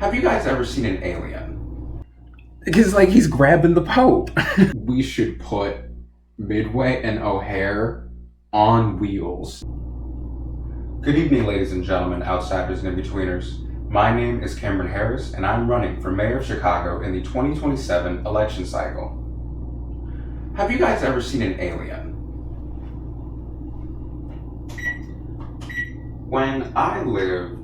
Have you guys ever seen an alien? Because like he's grabbing the Pope. We should put Midway and O'Hare on wheels. Good evening, ladies and gentlemen, outsiders and in-betweeners. My name is Cameron Harris, and I'm running for mayor of Chicago in the 2027 election cycle. Have you guys ever seen an alien? When I lived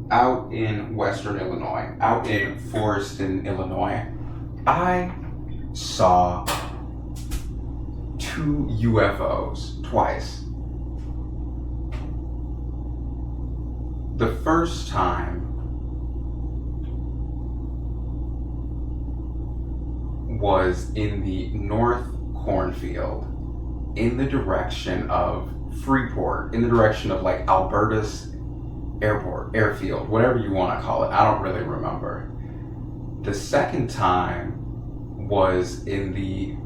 out in Western Illinois, out in Foreston, Illinois, I saw two UFOs twice. The first time was in the North Cornfield, in the direction of Freeport, in the direction of like Alberta's airfield, whatever you want to call it. I don't really remember. The second time was in the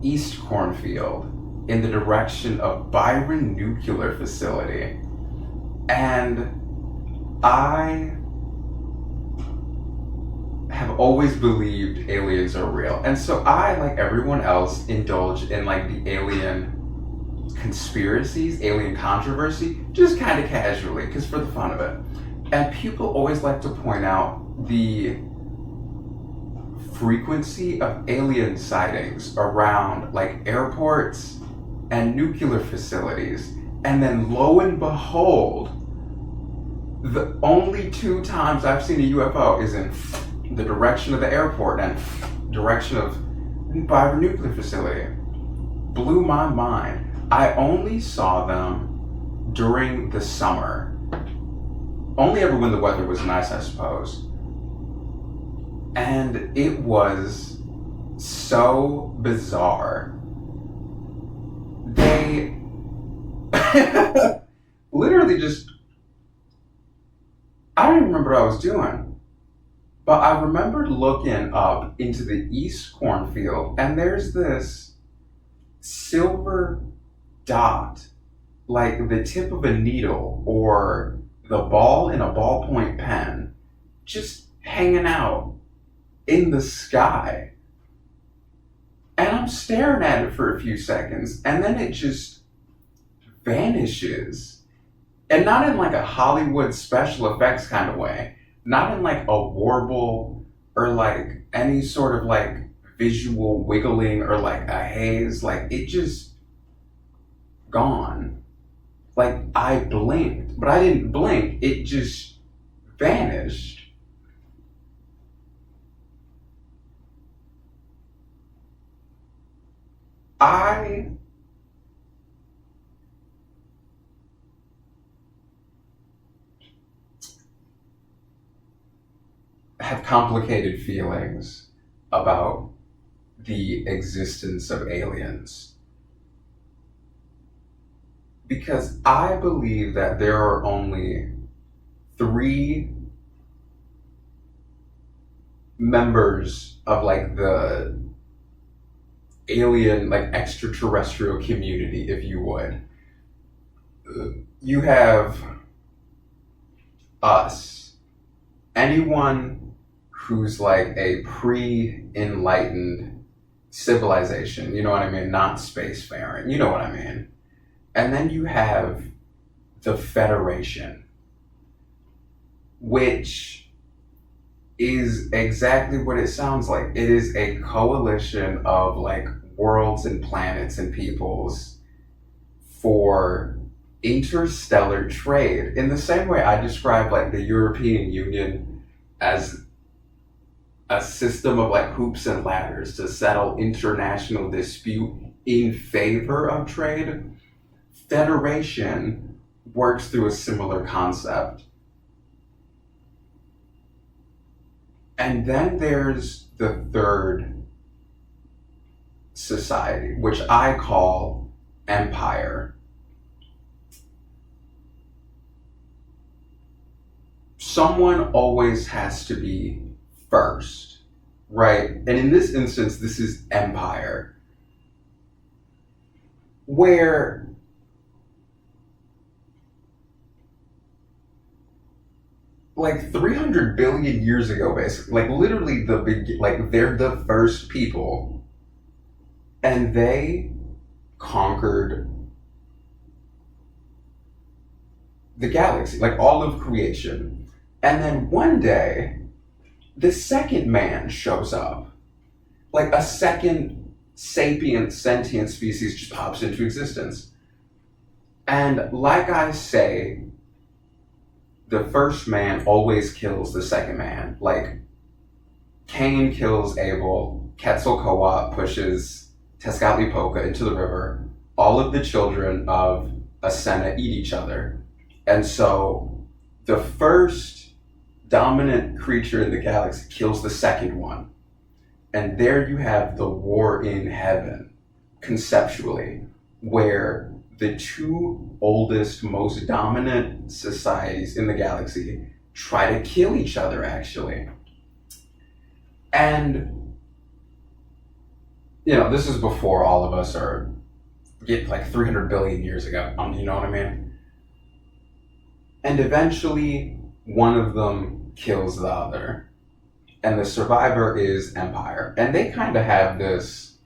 East Cornfield, in the direction of Byron Nuclear Facility. And I have always believed aliens are real. And so I, like everyone else, indulge in like the alien conspiracies, alien controversy, just kind of casually, because for the fun of it. And people always like to point out the frequency of alien sightings around like airports and nuclear facilities. And then lo and behold, the only two times I've seen a UFO is in the direction of the airport and direction of Byron Nuclear Facility. Blew my mind. I only saw them during the summer. Only ever when the weather was nice, I suppose. And it was so bizarre. They literally just, I don't even remember what I was doing. But I remembered looking up into the East Cornfield, and there's this silver dot, like the tip of a needle or the ball in a ballpoint pen, just hanging out in the sky. And I'm staring at it for a few seconds, and then it just vanishes. And not in like a Hollywood special effects kind of way, not in like a warble or like any sort of like visual wiggling or like a haze. Like it just gone. Like I blinked, but I didn't blink. It just vanished. I have complicated feelings about the existence of aliens because I believe that there are only three members of like the alien, like extraterrestrial community, if you would. You have us, anyone who's like a pre-enlightened civilization, you know what I mean? Not spacefaring, you know what I mean? And then you have the Federation, which is exactly what it sounds like. It is a coalition of like worlds and planets and peoples for interstellar trade. In the same way I describe like the European Union as a system of like hoops and ladders to settle international dispute in favor of trade, Federation works through a similar concept. And then there's the third society, which I call empire. Someone always has to be first, right? And in this instance, this is empire, where like 300 billion years ago, basically. Like literally like they're the first people, and they conquered the galaxy, like all of creation. And then one day, the second man shows up. Like a second sapient, sentient species just pops into existence. And like I say, the first man always kills the second man. Like Cain kills Abel, Quetzalcoatl pushes Tezcatlipoca into the river. All of the children of Asenna eat each other. And so the first dominant creature in the galaxy kills the second one. And there you have the war in heaven, conceptually, where the two oldest, most dominant societies in the galaxy try to kill each other, actually. And, this is before all of us get like 300 billion years ago, you know what I mean? And eventually, one of them kills the other. And the survivor is Empire. And they kind of have this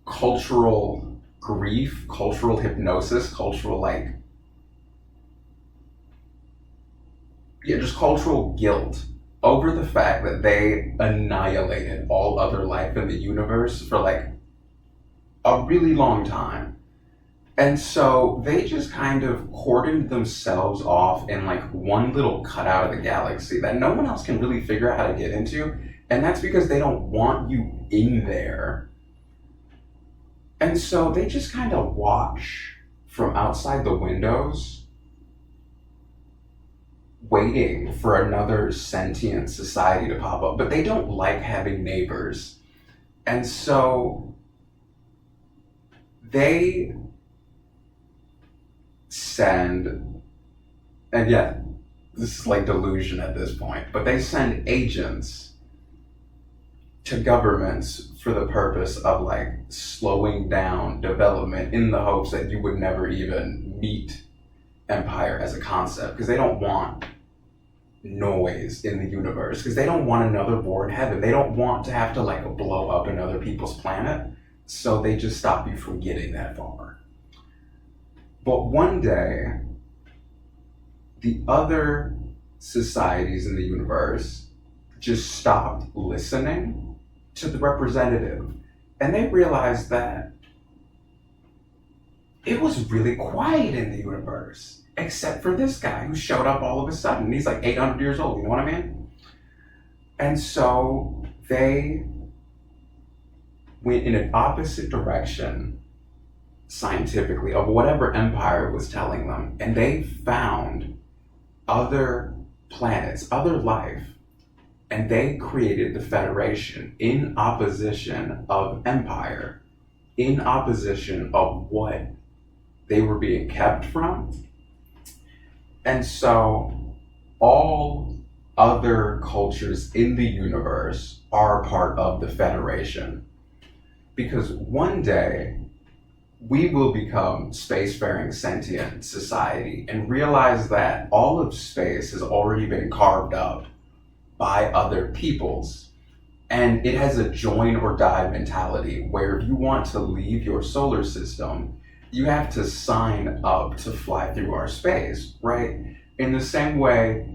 cultural grief, cultural hypnosis, just cultural guilt over the fact that they annihilated all other life in the universe for like a really long time. And so they just kind of cordoned themselves off in like one little cutout of the galaxy that no one else can really figure out how to get into. And that's because they don't want you in there. And so they just kind of watch from outside the windows, waiting for another sentient society to pop up. But they don't like having neighbors. And so they send, and yeah, this is like delusion at this point, but they send agents to governments for the purpose of like slowing down development in the hopes that you would never even meet Empire as a concept, because they don't want noise in the universe, because they don't want another war in heaven. They don't want to have to like blow up another people's planet, so they just stop you from getting that far. But one day, the other societies in the universe just stopped listening to the representative. And they realized that it was really quiet in the universe, except for this guy who showed up all of a sudden. He's like 800 years old, you know what I mean? And so they went in an opposite direction scientifically of whatever Empire was telling them, and they found other planets, other life, and they created the Federation in opposition of Empire, in opposition of what they were being kept from. And so all other cultures in the universe are part of the Federation, because one day we will become spacefaring sentient society and realize that all of space has already been carved up by other peoples. And it has a join or die mentality where if you want to leave your solar system, you have to sign up to fly through our space, right? In the same way,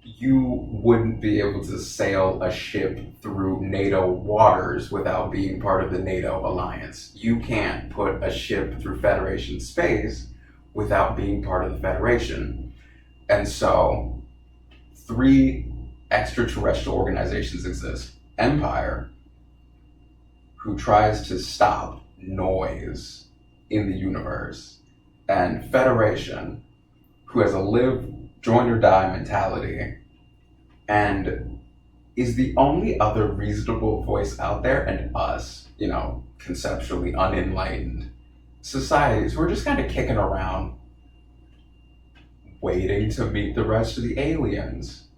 you wouldn't be able to sail a ship through NATO waters without being part of the NATO alliance. You can't put a ship through Federation space without being part of the Federation. And so 3 extraterrestrial organizations exist. Empire, who tries to stop noise in the universe, and Federation, who has a live, join or die mentality, and is the only other reasonable voice out there, and us, conceptually unenlightened societies who are just kind of kicking around, waiting to meet the rest of the aliens.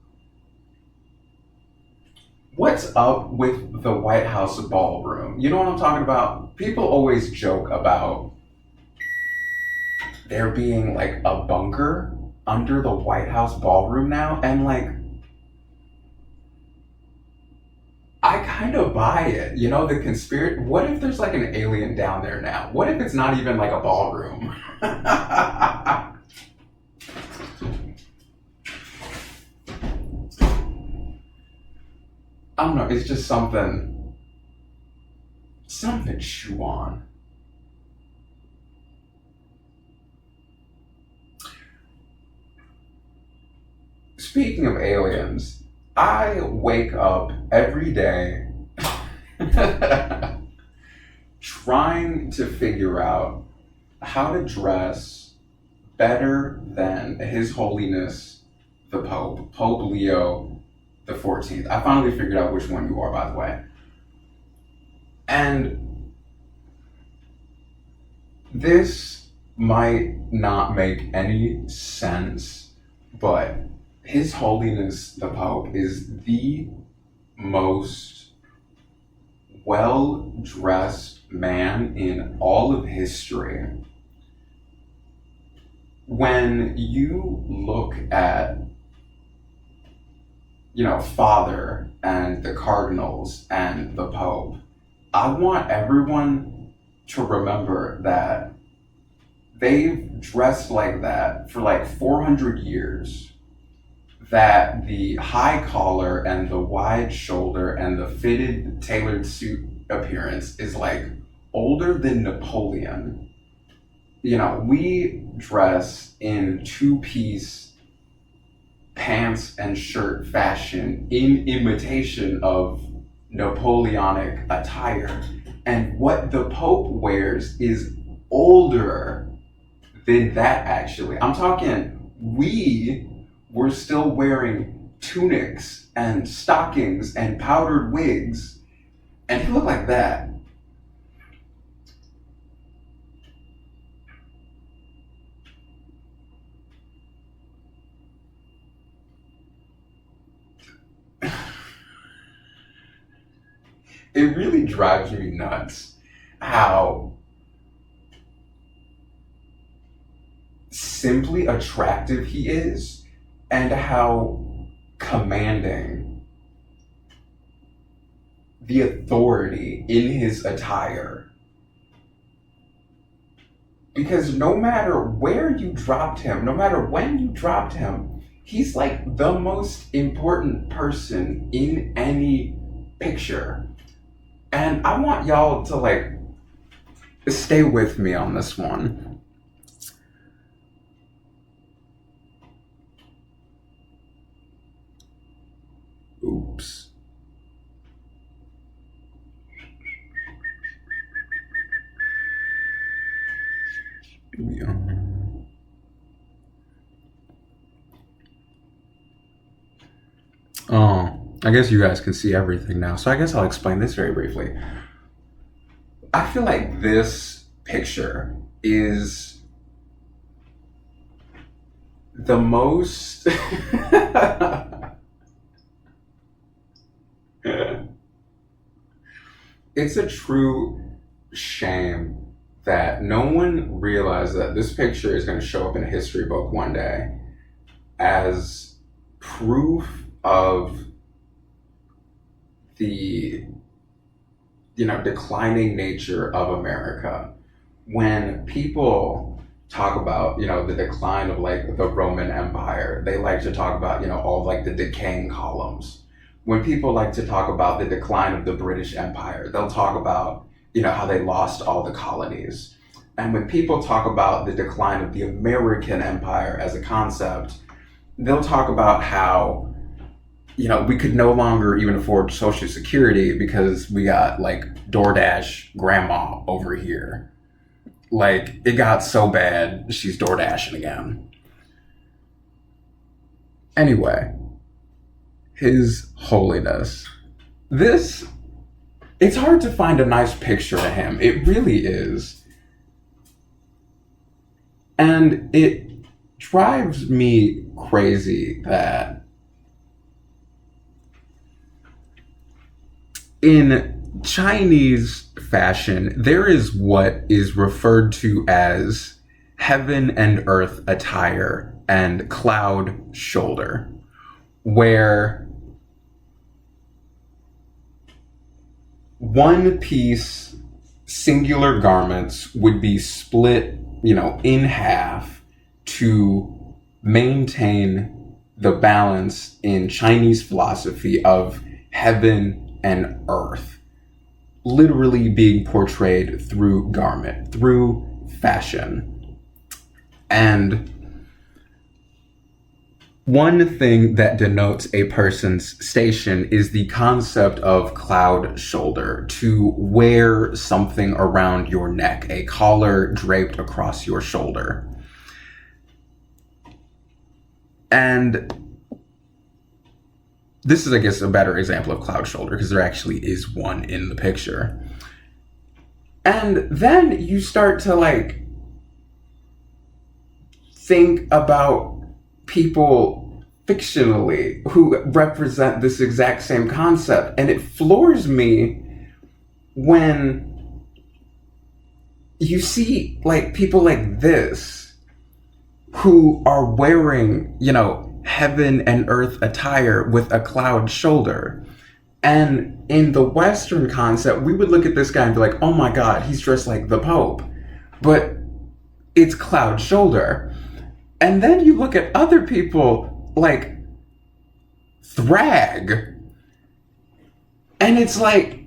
What's up with the White House ballroom? You know what I'm talking about? People always joke about there being like a bunker under the White House ballroom now, and like, I kind of buy it. You know, the conspiracy. What if there's like an alien down there now? What if it's not even like a ballroom? I don't know. It's just something to chew on. Speaking of aliens, I wake up every day trying to figure out how to dress better than His Holiness the Pope, Pope Leo the 14th. I finally figured out which one you are, by the way. And this might not make any sense, but His Holiness the Pope is the most well-dressed man in all of history. When you look at, Father and the cardinals and the Pope, I want everyone to remember that they've dressed like that for like 400 years. That the high collar and the wide shoulder and the fitted tailored suit appearance is like older than Napoleon. We dress in two-piece pants and shirt fashion in imitation of Napoleonic attire. And what the Pope wears is older than that, actually. I'm talking, we're still wearing tunics and stockings and powdered wigs, and he looked like that. It really drives me nuts how simply attractive he is and how commanding the authority in his attire. Because no matter where you dropped him, no matter when you dropped him, he's like the most important person in any picture. And I want y'all to like stay with me on this one. Oops. Yeah. Oh, I guess you guys can see everything now. So I guess I'll explain this very briefly. I feel like this picture is the most it's a true shame that no one realized that this picture is going to show up in a history book one day as proof of the declining nature of America. When people talk about the decline of like the Roman Empire, they like to talk about all like the decaying columns. When people like to talk about the decline of the British Empire, they'll talk about how they lost all the colonies. And when people talk about the decline of the American Empire as a concept, they'll talk about how we could no longer even afford Social Security because we got like DoorDash grandma over here. Like, it got so bad, she's DoorDashing again. Anyway, His Holiness. It's hard to find a nice picture of him. It really is. And it drives me crazy that in Chinese fashion, there is what is referred to as heaven and earth attire and Cloud Shoulder, where one piece singular garments would be split, in half to maintain the balance in Chinese philosophy of heaven and earth, literally being portrayed through garment, through fashion. And one thing that denotes a person's station is the concept of cloud shoulder, to wear something around your neck, a collar draped across your shoulder. And this is, I guess, a better example of cloud shoulder because there actually is one in the picture. And then you start to think about people fictionally who represent this exact same concept. And it floors me when you see people like this who are wearing, heaven and earth attire with a cloud shoulder. And in the Western concept, we would look at this guy and be like, oh my God, he's dressed like the Pope. But it's cloud shoulder. And then you look at other people like Thrag, and it's like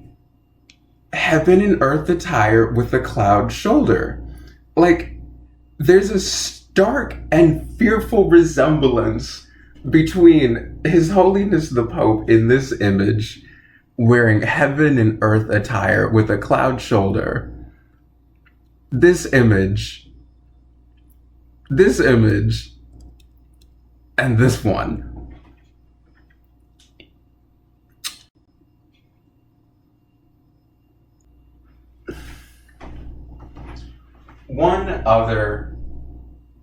heaven and earth attire with a cloud shoulder. There's a stark and fearful resemblance between His Holiness the Pope in this image, wearing heaven and earth attire with a cloud shoulder. This image, and this one. One other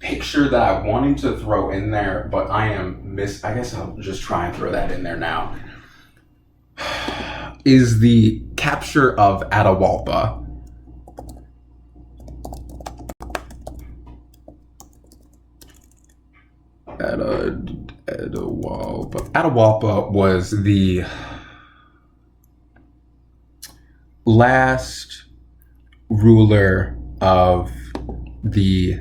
picture that I wanted to throw in there, but I guess I'll just try and throw that in there now, is the capture of Atahualpa. Atahualpa was the last ruler of the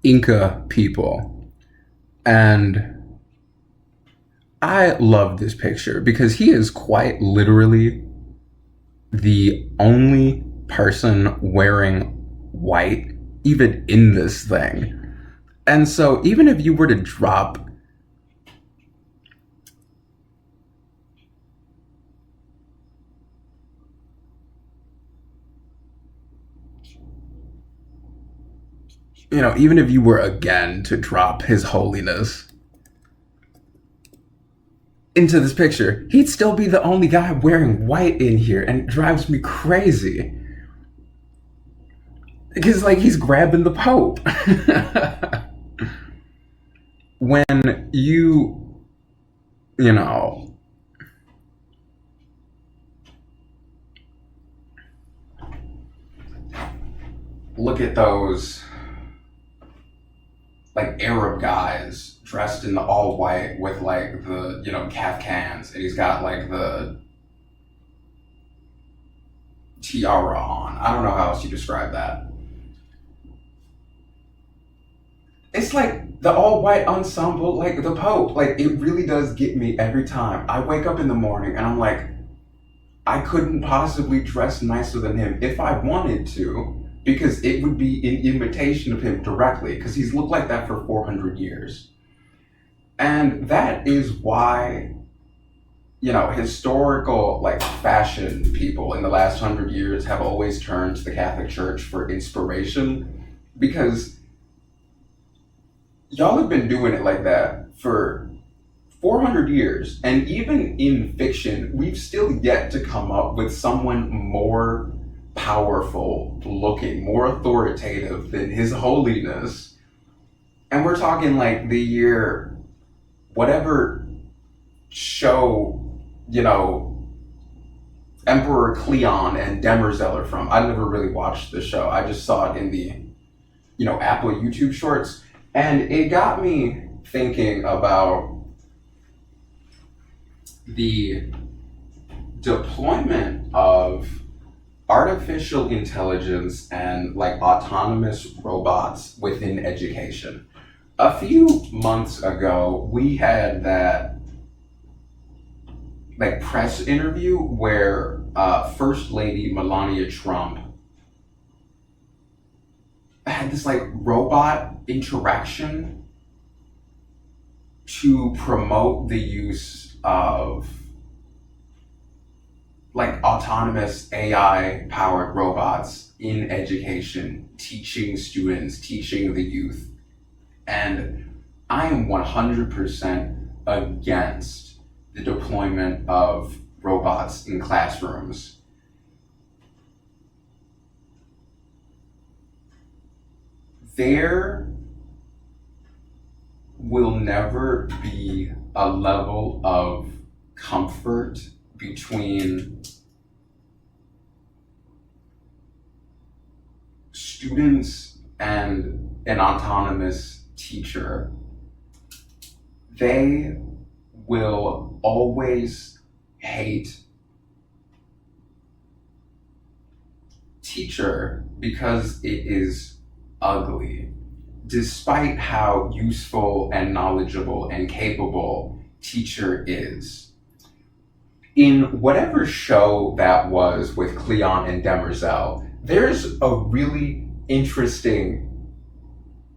Inca people. And I love this picture because he is quite literally the only person wearing white even in this thing. And so even if you were to drop even if you were again to drop His Holiness into this picture, he'd still be the only guy wearing white in here, and it drives me crazy. Because he's grabbing the Pope. When you look at those Arab guys dressed in the all white with the caftans, and he's got the tiara on. I don't know how else you describe that. It's the all white ensemble, the Pope. It really does get me every time. I wake up in the morning and I'm like, I couldn't possibly dress nicer than him if I wanted to, because it would be in imitation of him directly, because he's looked like that for 400 years. And that is why, historical, fashion people in the last 100 years have always turned to the Catholic Church for inspiration, because y'all have been doing it like that for 400 years. And even in fiction, we've still yet to come up with someone more powerful looking, more authoritative than His Holiness. And we're talking the year, whatever show, Emperor Cleon and Demerzel are from. I never really watched the show. I just saw it in the, Apple YouTube shorts. And it got me thinking about the deployment of artificial intelligence and like autonomous robots within education. A few months ago, we had that like press interview where First Lady Melania Trump had this like robot interaction to promote the use of like autonomous AI powered robots in education, teaching students, teaching the youth. And I am 100% against the deployment of robots in classrooms. There will never be a level of comfort between students and an autonomous teacher. They will always hate teacher because it is ugly, despite how useful and knowledgeable and capable teacher is. In whatever show that was with Cleon and Demerzel, there's a really interesting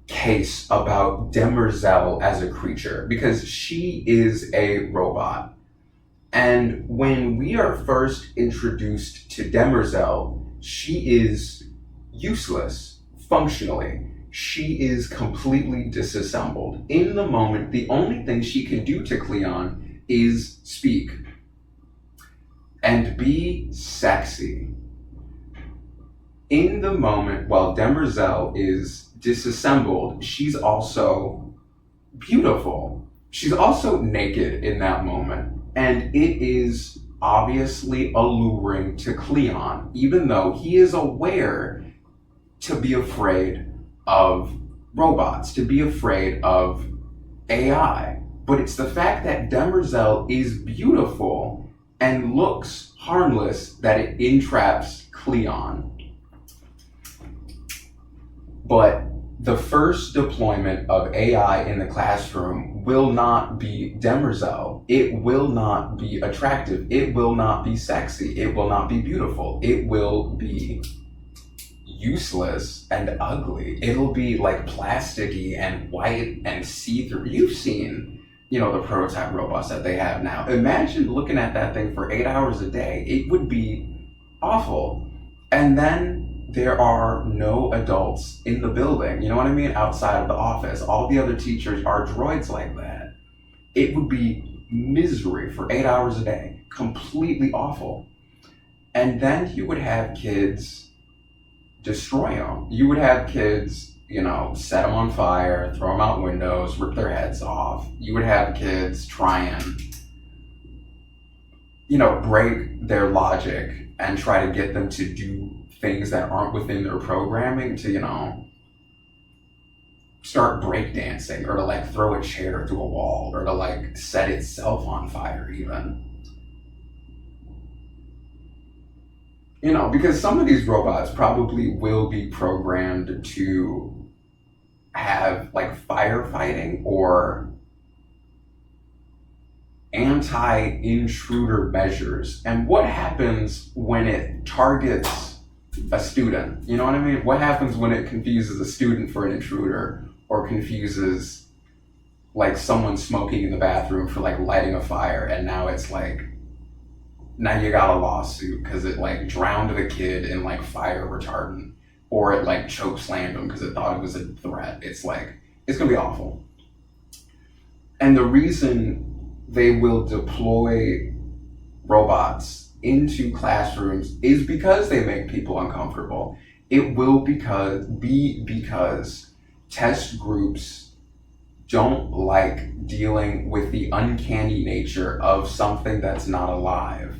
case about Demerzel as a creature because she is a robot. And when we are first introduced to Demerzel, she is useless functionally. She is completely disassembled. In the moment, the only thing she can do to Cleon is speak and be sexy. In the moment, while Demerzel is disassembled, she's also beautiful. She's also naked in that moment. And it is obviously alluring to Cleon, even though he is aware to be afraid of robots, to be afraid of AI. But it's the fact that Demerzel is beautiful and looks harmless that it entraps Cleon. But the first deployment of AI in the classroom will not be Demerzel. It will not be attractive. It will not be sexy. It will not be beautiful. It will be useless and ugly. It'll be like plasticky and white and see-through. You've seen, the prototype robots that they have now. Imagine looking at that thing for 8 hours a day. It would be awful. And then there are no adults in the building, you know what I mean? Outside of the office. All the other teachers are droids like that. It would be misery for 8 hours a day. Completely awful. And then you would have kids destroy them. You would have kids, set them on fire, throw them out windows, rip their heads off. You would have kids try and, break their logic and try to get them to do things that aren't within their programming to, start breakdancing or to throw a chair through a wall or to set itself on fire even. Because some of these robots probably will be programmed to have firefighting or anti-intruder measures. And what happens when it targets a student? You know what I mean? What happens when it confuses a student for an intruder or confuses someone smoking in the bathroom for lighting a fire, and now it's now you got a lawsuit because it drowned the kid in fire retardant, or it choke slammed him because it thought it was a threat. It's gonna be awful. And the reason they will deploy robots into classrooms is because they make people uncomfortable. It will be because test groups don't like dealing with the uncanny nature of something that's not alive.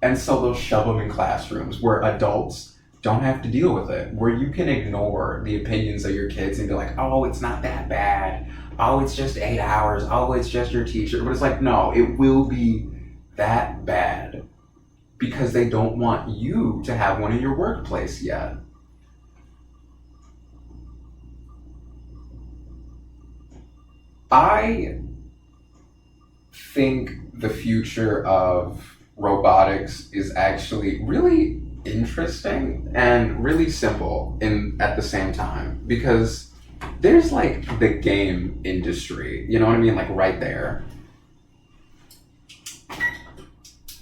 And so they'll shove them in classrooms where adults don't have to deal with it, where you can ignore the opinions of your kids and be like, oh, it's not that bad. Oh, it's just 8 hours. Oh, it's just your teacher. But it's like, no, it will be that bad because they don't want you to have one in your workplace yet. I think the future of robotics is actually really interesting and really simple at the same time, because there's like the game industry, you know what I mean, like right there,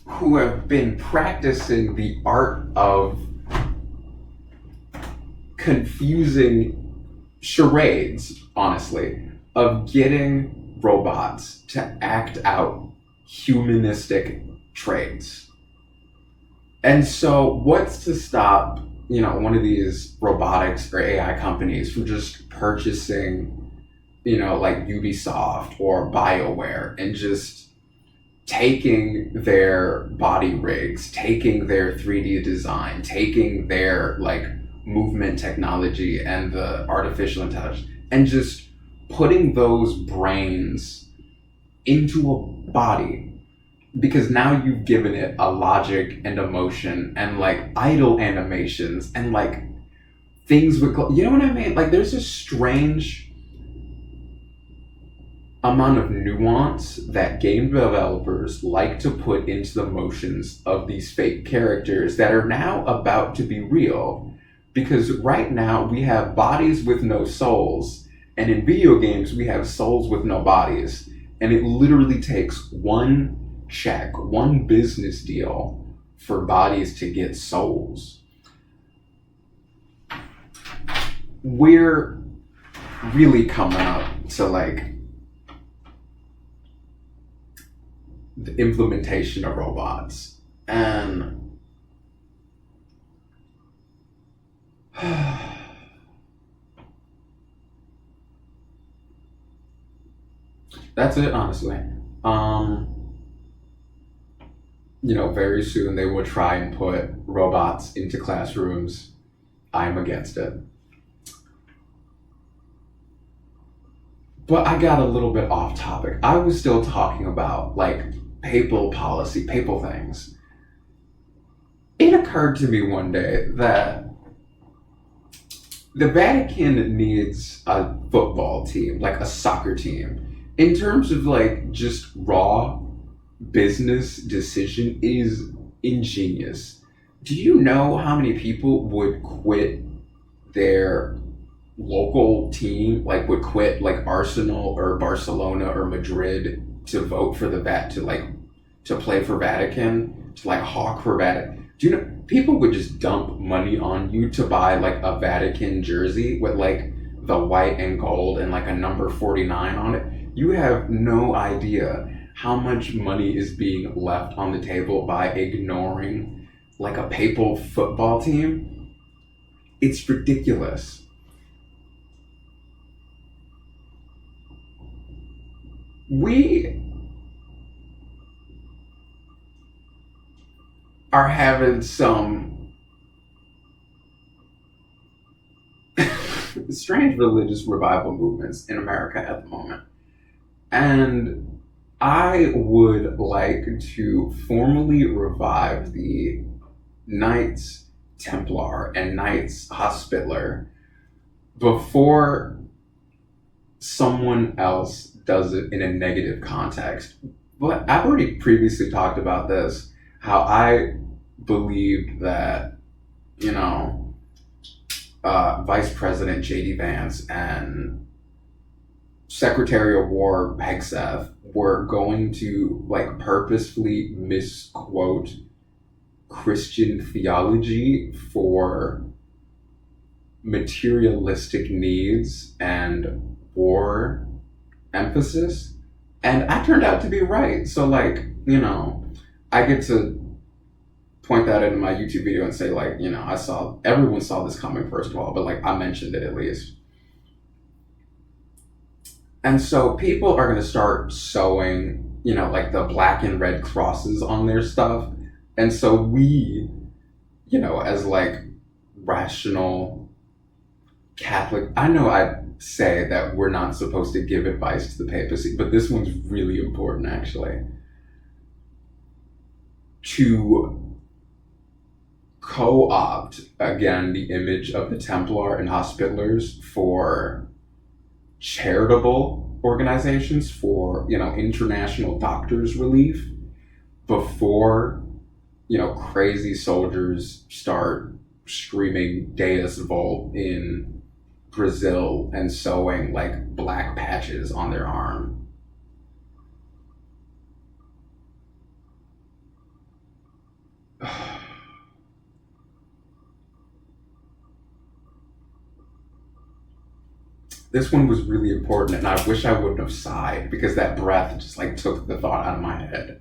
who have been practicing the art of confusing charades, honestly, of getting robots to act out humanistic traits. And so what's to stop, one of these robotics or AI companies from just purchasing, like Ubisoft or BioWare and just taking their body rigs, taking their 3D design, taking their like movement technology and the artificial intelligence, and just putting those brains into a body, because now you've given it a logic and emotion and like idle animations and like things with, you know what I mean? Like there's a strange amount of nuance that game developers like to put into the motions of these fake characters that are now about to be real. Because right now we have bodies with no souls, and in video games we have souls with no bodies. And it literally takes one check, one business deal for bodies to get souls. We're really coming up to like the implementation of robots, and that's it, honestly. Very soon they will try and put robots into classrooms. I'm against it. But I got a little bit off topic. I was still talking about like papal policy, papal things. It occurred to me one day that the Vatican needs a football team, like a soccer team. In terms of like just raw business decision, is ingenious. Do you know how many people would quit their local team, like would quit like Arsenal or Barcelona or Madrid to vote for to play for Vatican, to like hawk for Vatican? Do you know people would just dump money on you to buy like a Vatican jersey with like the white and gold and like a number 49 on it? You have no idea how much money is being left on the table by ignoring like a papal football team. It's ridiculous. We are having some strange religious revival movements in America at the moment. And I would like to formally revive the Knights Templar and Knights Hospitaller before someone else does it in a negative context. But I've already previously talked about this, how I believed that, Vice President J.D. Vance and Secretary of War Hegseth were going to like purposefully misquote Christian theology for materialistic needs and war emphasis. And I turned out to be right. So like, I get to point that in my YouTube video and say like, everyone saw this coming first of all, but like I mentioned it at least. And so people are going to start sewing, like the black and red crosses on their stuff. And so we, as like rational Catholic. I know I say that we're not supposed to give advice to the papacy, but this one's really important actually. To co-opt again the image of the Templar and Hospitallers for charitable organizations, for international doctors relief, before crazy soldiers start screaming Deus Vult in Brazil and sewing like black patches on their arm. This one was really important, and I wish I wouldn't have sighed because that breath just like took the thought out of my head.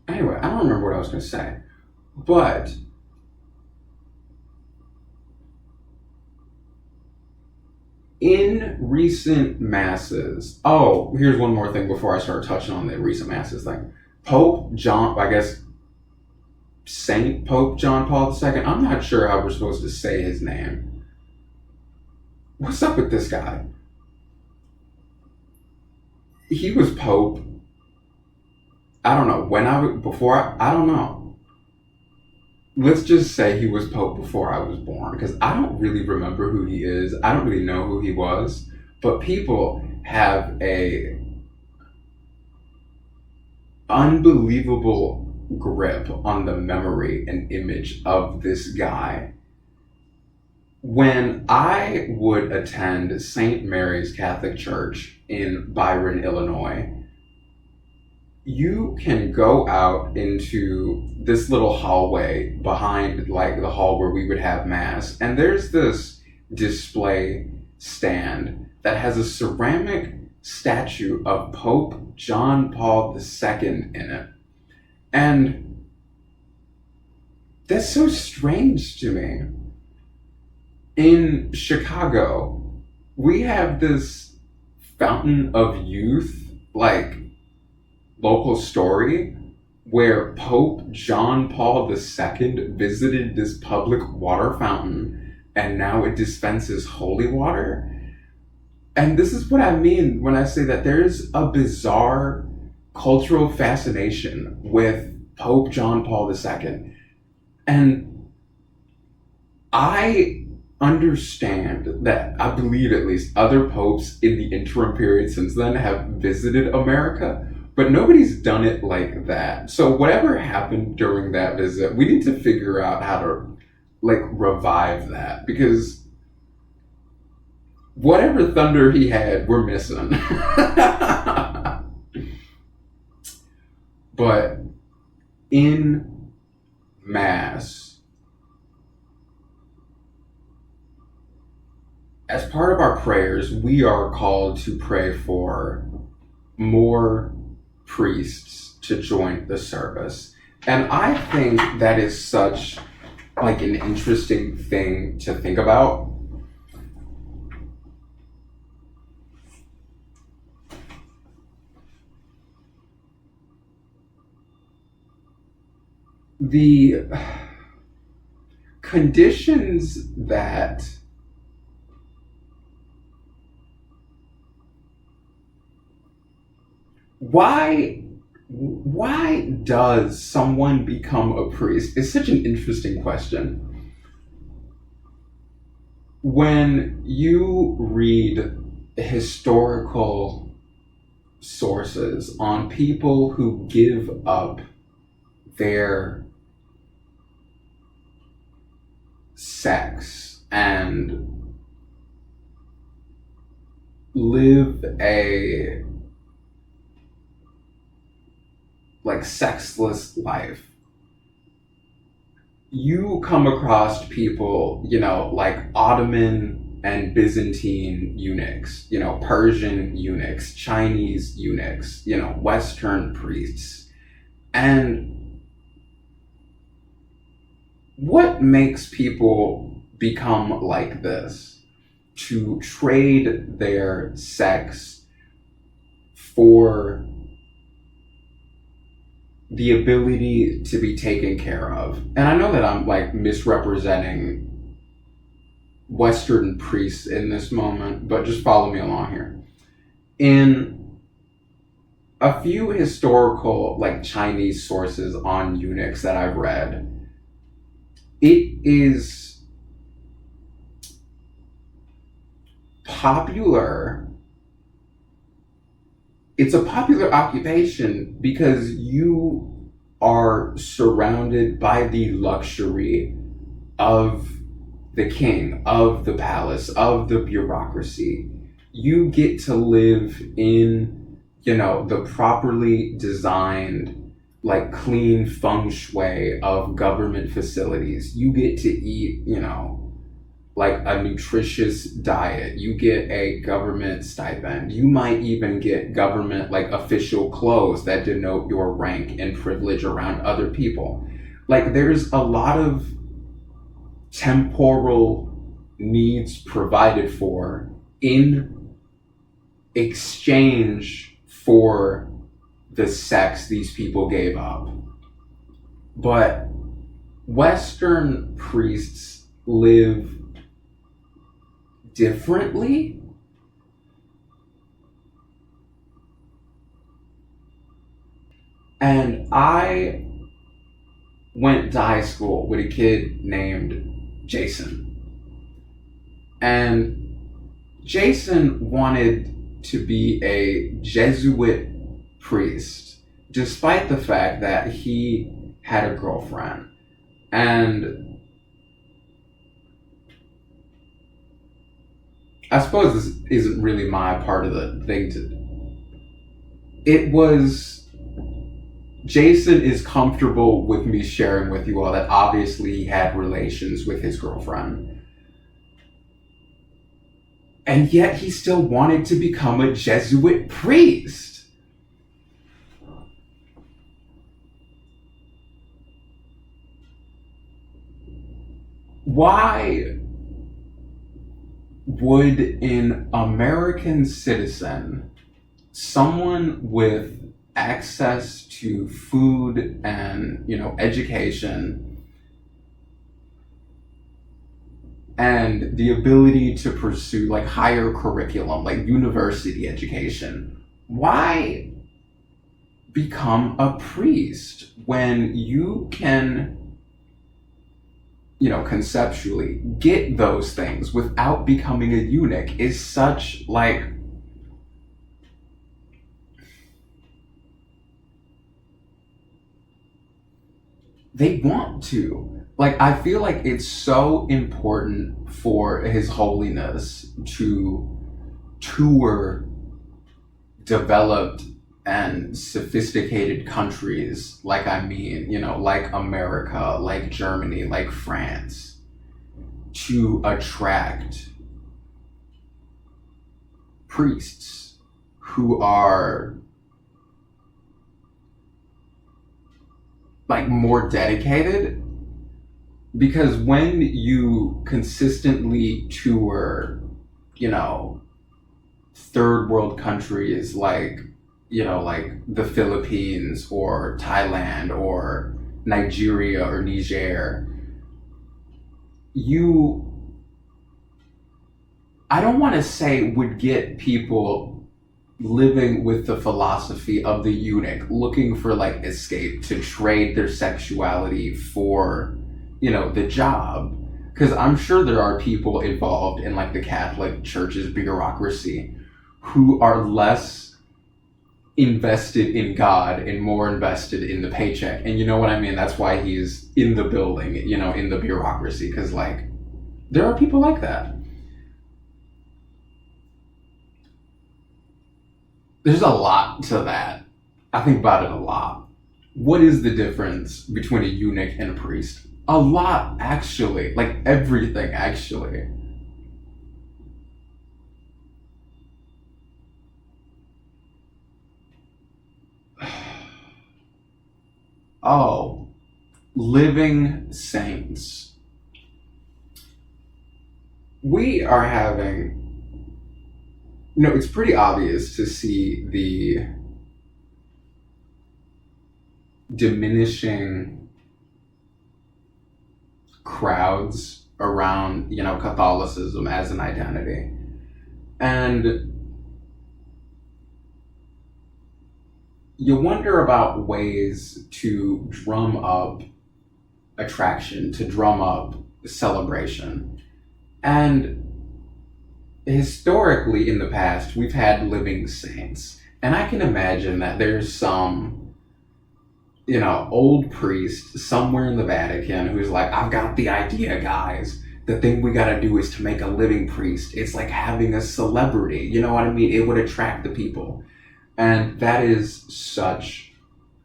Anyway, I don't remember what I was going to say, but in recent masses, oh, here's one more thing before I start touching on the recent masses thing. Pope John, I guess, Saint Pope John Paul II, I'm not sure how we're supposed to say his name. What's up with this guy? He was Pope, I don't know, I don't know. Let's just say he was Pope before I was born, because I don't really remember who he is. I don't really know who he was, but people have a unbelievable grip on the memory and image of this guy. When I would attend St. Mary's Catholic Church in Byron, Illinois, you can go out into this little hallway behind like the hall where we would have mass, and there's this display stand that has a ceramic statue of Pope John Paul II in it. And that's so strange to me. In Chicago, we have this fountain of youth, like local story, where Pope John Paul II visited this public water fountain and now it dispenses holy water. And this is what I mean when I say that there's a bizarre cultural fascination with Pope John Paul II. And I understand that, I believe at least, other popes in the interim period since then have visited America, but nobody's done it like that. So whatever happened during that visit, we need to figure out how to like revive that, because whatever thunder he had, we're missing. But in Mass, as part of our prayers, we are called to pray for more priests to join the service. And I think that is such like an interesting thing to think about. The conditions that why does someone become a priest is such an interesting question. When you read historical sources on people who give up their sex and live a like sexless life, you come across people, like Ottoman and Byzantine eunuchs, Persian eunuchs, Chinese eunuchs, Western priests. And what makes people become like this, to trade their sex for the ability to be taken care of. And I know that I'm like misrepresenting Western priests in this moment, but just follow me along here. In a few historical, like Chinese sources on eunuchs that I've read, it is popular. It's a popular occupation because you are surrounded by the luxury of the king, of the palace, of the bureaucracy. You get to live in, the properly designed, like clean feng shui of government facilities. You get to eat, like a nutritious diet. You get a government stipend. You might even get government, like official clothes that denote your rank and privilege around other people. Like there's a lot of temporal needs provided for in exchange for the sex these people gave up. But Western priests live differently. And I went to high school with a kid named Jason. And Jason wanted to be a Jesuit priest, despite the fact that he had a girlfriend. And I suppose this isn't really my part of the thing Jason is comfortable with me sharing with you all that obviously he had relations with his girlfriend. And yet he still wanted to become a Jesuit priest. Why would an American citizen, someone with access to food and, education and the ability to pursue like higher curriculum, like university education, why become a priest when you can, conceptually get those things without becoming a eunuch is such like they want to. Like, I feel like it's so important for His Holiness to tour developed and sophisticated countries, like like America, like Germany, like France, to attract priests who are like more dedicated. Because when you consistently tour, third world countries like the Philippines or Thailand or Nigeria or Niger, I don't want to say would get people living with the philosophy of the eunuch, looking for like escape to trade their sexuality for, the job. Because I'm sure there are people involved in like the Catholic Church's bureaucracy who are less invested in God and more invested in the paycheck. And you know what I mean? That's why he's in the building, in the bureaucracy. Because like, there are people like that. There's a lot to that. I think about it a lot. What is the difference between a eunuch and a priest? A lot, actually. Like everything, actually. Oh, living saints. we are having, it's pretty obvious to see the diminishing crowds around, Catholicism as an identity. And you wonder about ways to drum up attraction, to drum up celebration. And historically, in the past, we've had living saints. And I can imagine that there's some, old priest somewhere in the Vatican who's like, I've got the idea, guys. The thing we gotta do is to make a living priest. It's like having a celebrity. You know what I mean? It would attract the people. And that is such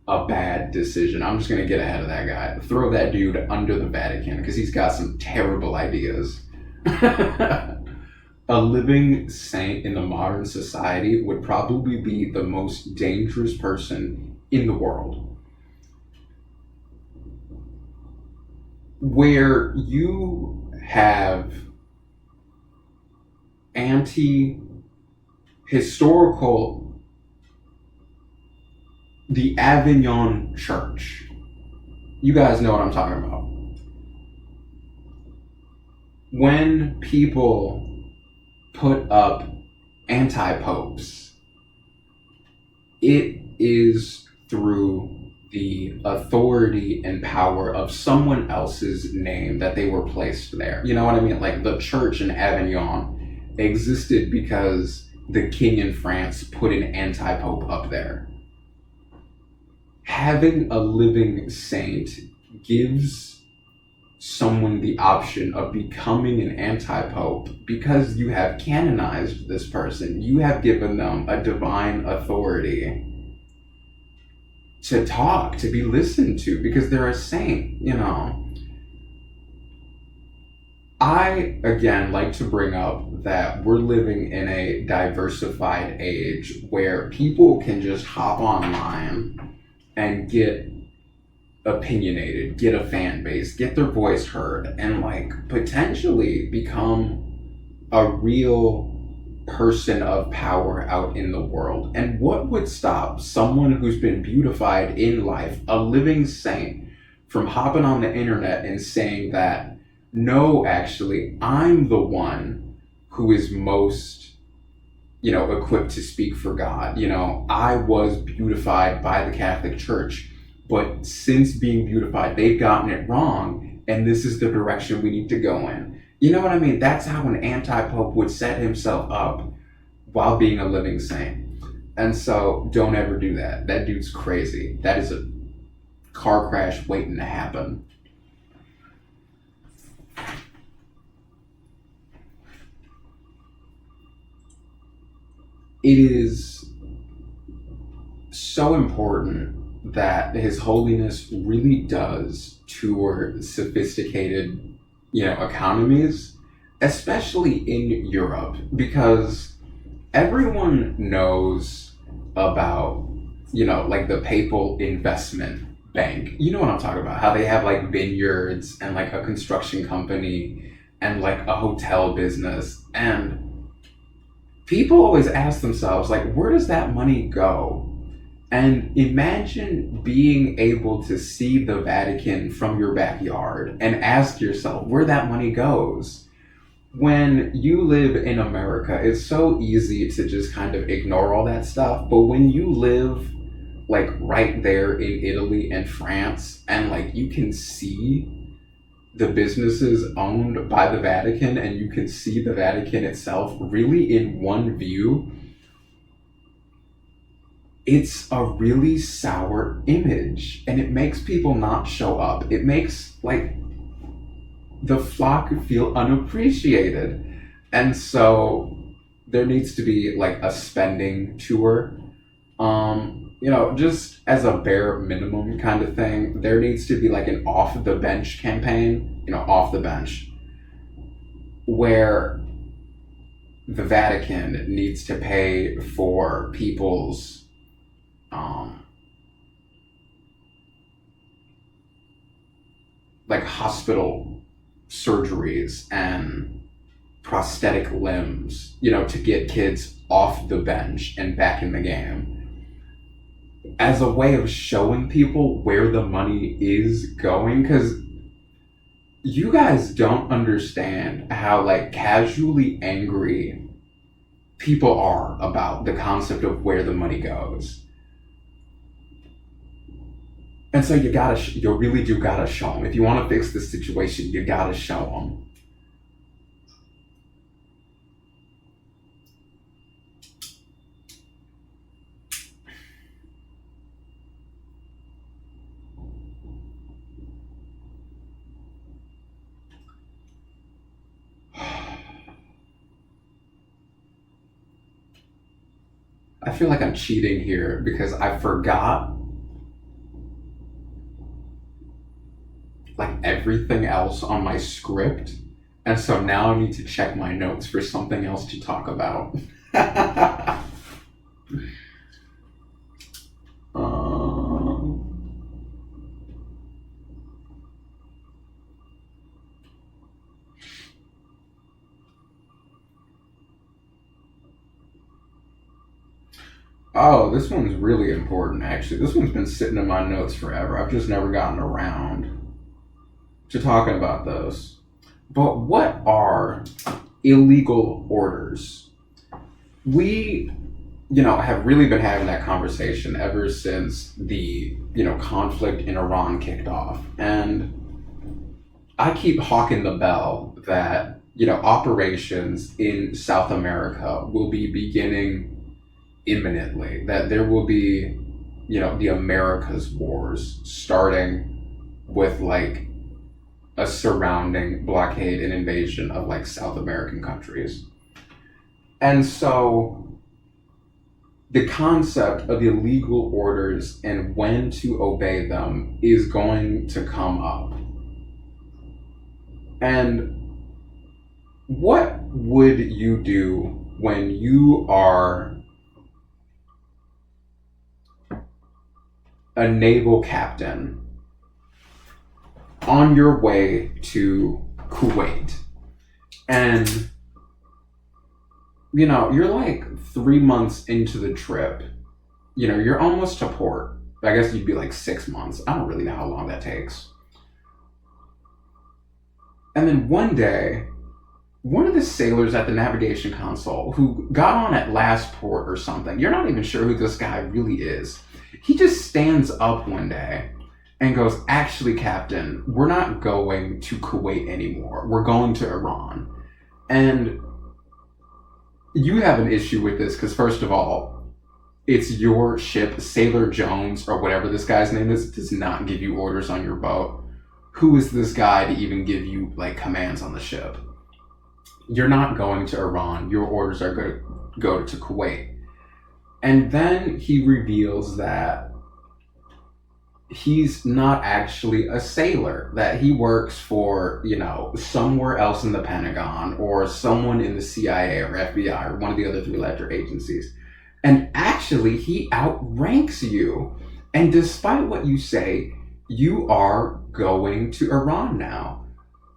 a bad decision. I'm just gonna get ahead of that guy. Throw that dude under the Vatican because he's got some terrible ideas. A living saint in the modern society would probably be the most dangerous person in the world. Where you have anti historical, the Avignon Church. You guys know what I'm talking about. When people put up anti-popes, it is through the authority and power of someone else's name that they were placed there. You know what I mean? Like the church in Avignon existed because the king in France put an anti-pope up there. Having a living saint gives someone the option of becoming an anti-pope because you have canonized this person. You have given them a divine authority to talk, to be listened to, because they're a saint, I, again, like to bring up that we're living in a diversified age where people can just hop online and get opinionated, get a fan base, get their voice heard, and potentially become a real person of power out in the world. And what would stop someone who's been beautified in life, a living saint, from hopping on the internet and saying that, no, actually, I'm the one who is most, equipped to speak for God. I was beautified by the Catholic Church, but since being beautified, they've gotten it wrong, and this is the direction we need to go in. You know what I mean? That's how an anti-pope would set himself up while being a living saint. And so don't ever do that. That dude's crazy. That is a car crash waiting to happen. It is so important that His Holiness really does tour sophisticated, economies, especially in Europe, because everyone knows about, the Papal Investment Bank. You know what I'm talking about? How they have vineyards and a construction company and a hotel business. And people always ask themselves, where does that money go? And imagine being able to see the Vatican from your backyard and ask yourself where that money goes. When you live in America, it's so easy to just kind of ignore all that stuff. But when you live right there in Italy and France, and you can see the businesses owned by the Vatican, and you can see the Vatican itself really in one view, it's a really sour image, and it makes people not show up. It makes the flock feel unappreciated. And so there needs to be a spending tour. Just as a bare minimum kind of thing, there needs to be an off the bench campaign, off the bench, where the Vatican needs to pay for people's hospital surgeries and prosthetic limbs, to get kids off the bench and back in the game, as a way of showing people where the money is going. Because you guys don't understand how, like, casually angry people are about the concept of where the money goes. And so you really do gotta show them. If you want to fix the situation, you gotta show them. I feel like I'm cheating here because I forgot like everything else on my script, and so now I need to check my notes for something else to talk about. Oh, this one's really important, actually. This one's been sitting in my notes forever. I've just never gotten around to talking about those. But what are illegal orders? We, have really been having that conversation ever since the, conflict in Iran kicked off. And I keep hawking the bell that, operations in South America will be beginning imminently, that there will be, the Americas wars starting with like a surrounding blockade and invasion of like South American countries. And so the concept of illegal orders and when to obey them is going to come up. And what would you do when you are a naval captain on your way to Kuwait, and you're like 3 months into the trip, you're almost to port. I guess you'd be like 6 months. I don't really know how long that takes. And then one day, one of the sailors at the navigation console who got on at last port or something, you're not even sure who this guy really is, he just stands up one day and goes, "Actually, Captain, we're not going to Kuwait anymore. We're going to Iran." And you have an issue with this because, first of all, it's your ship. Sailor Jones, or whatever this guy's name is, does not give you orders on your boat. Who is this guy to even give you like commands on the ship? You're not going to Iran. Your orders are going to go to Kuwait. And then he reveals that he's not actually a sailor, that he works for, somewhere else in the Pentagon or someone in the CIA or FBI or one of the other three-letter agencies. And actually, he outranks you. And despite what you say, you are going to Iran now,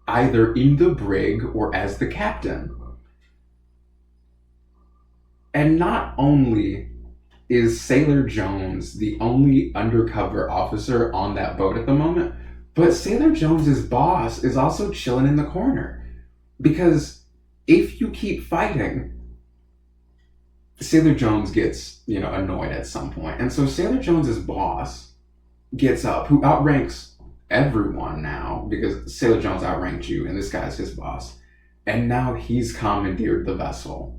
either in the brig or as the captain. And not only is Sailor Jones the only undercover officer on that boat at the moment, but Sailor Jones's boss is also chilling in the corner. Because if you keep fighting, Sailor Jones gets, annoyed at some point. And so Sailor Jones's boss gets up, who outranks everyone now, because Sailor Jones outranked you, and this guy's his boss. And now he's commandeered the vessel.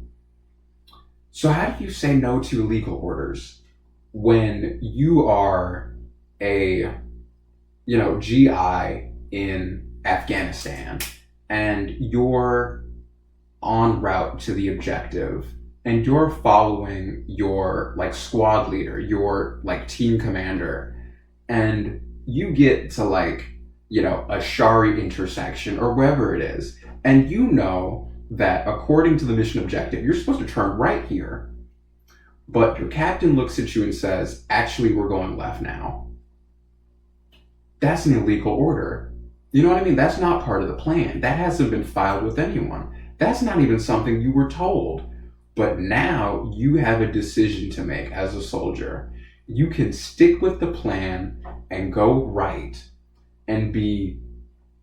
So how do you say no to illegal orders when you are a, GI in Afghanistan and you're en route to the objective and you're following your like squad leader, your like team commander, and you get to like, a Shari intersection or wherever it is, and that according to the mission objective, you're supposed to turn right here, but your captain looks at you and says, "Actually, we're going left now." That's an illegal order. You know what I mean? That's not part of the plan. That hasn't been filed with anyone. That's not even something you were told. But now you have a decision to make as a soldier. You can stick with the plan and go right and be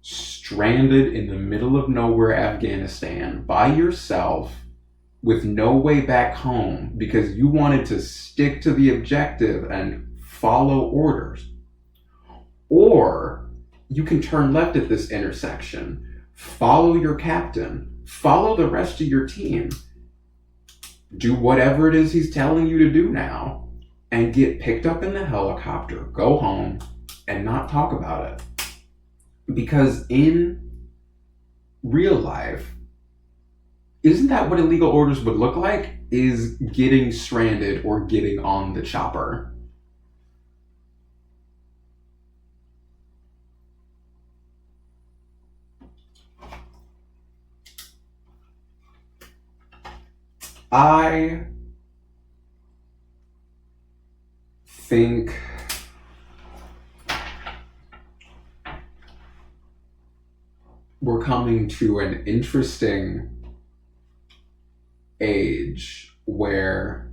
stranded in the middle of nowhere, Afghanistan, by yourself with no way back home because you wanted to stick to the objective and follow orders. Or you can turn left at this intersection, follow your captain, follow the rest of your team, do whatever it is he's telling you to do now, and get picked up in the helicopter, go home, and not talk about it. Because in real life, isn't that what illegal orders would look like? Is getting stranded or getting on the chopper. I think we're coming to an interesting age where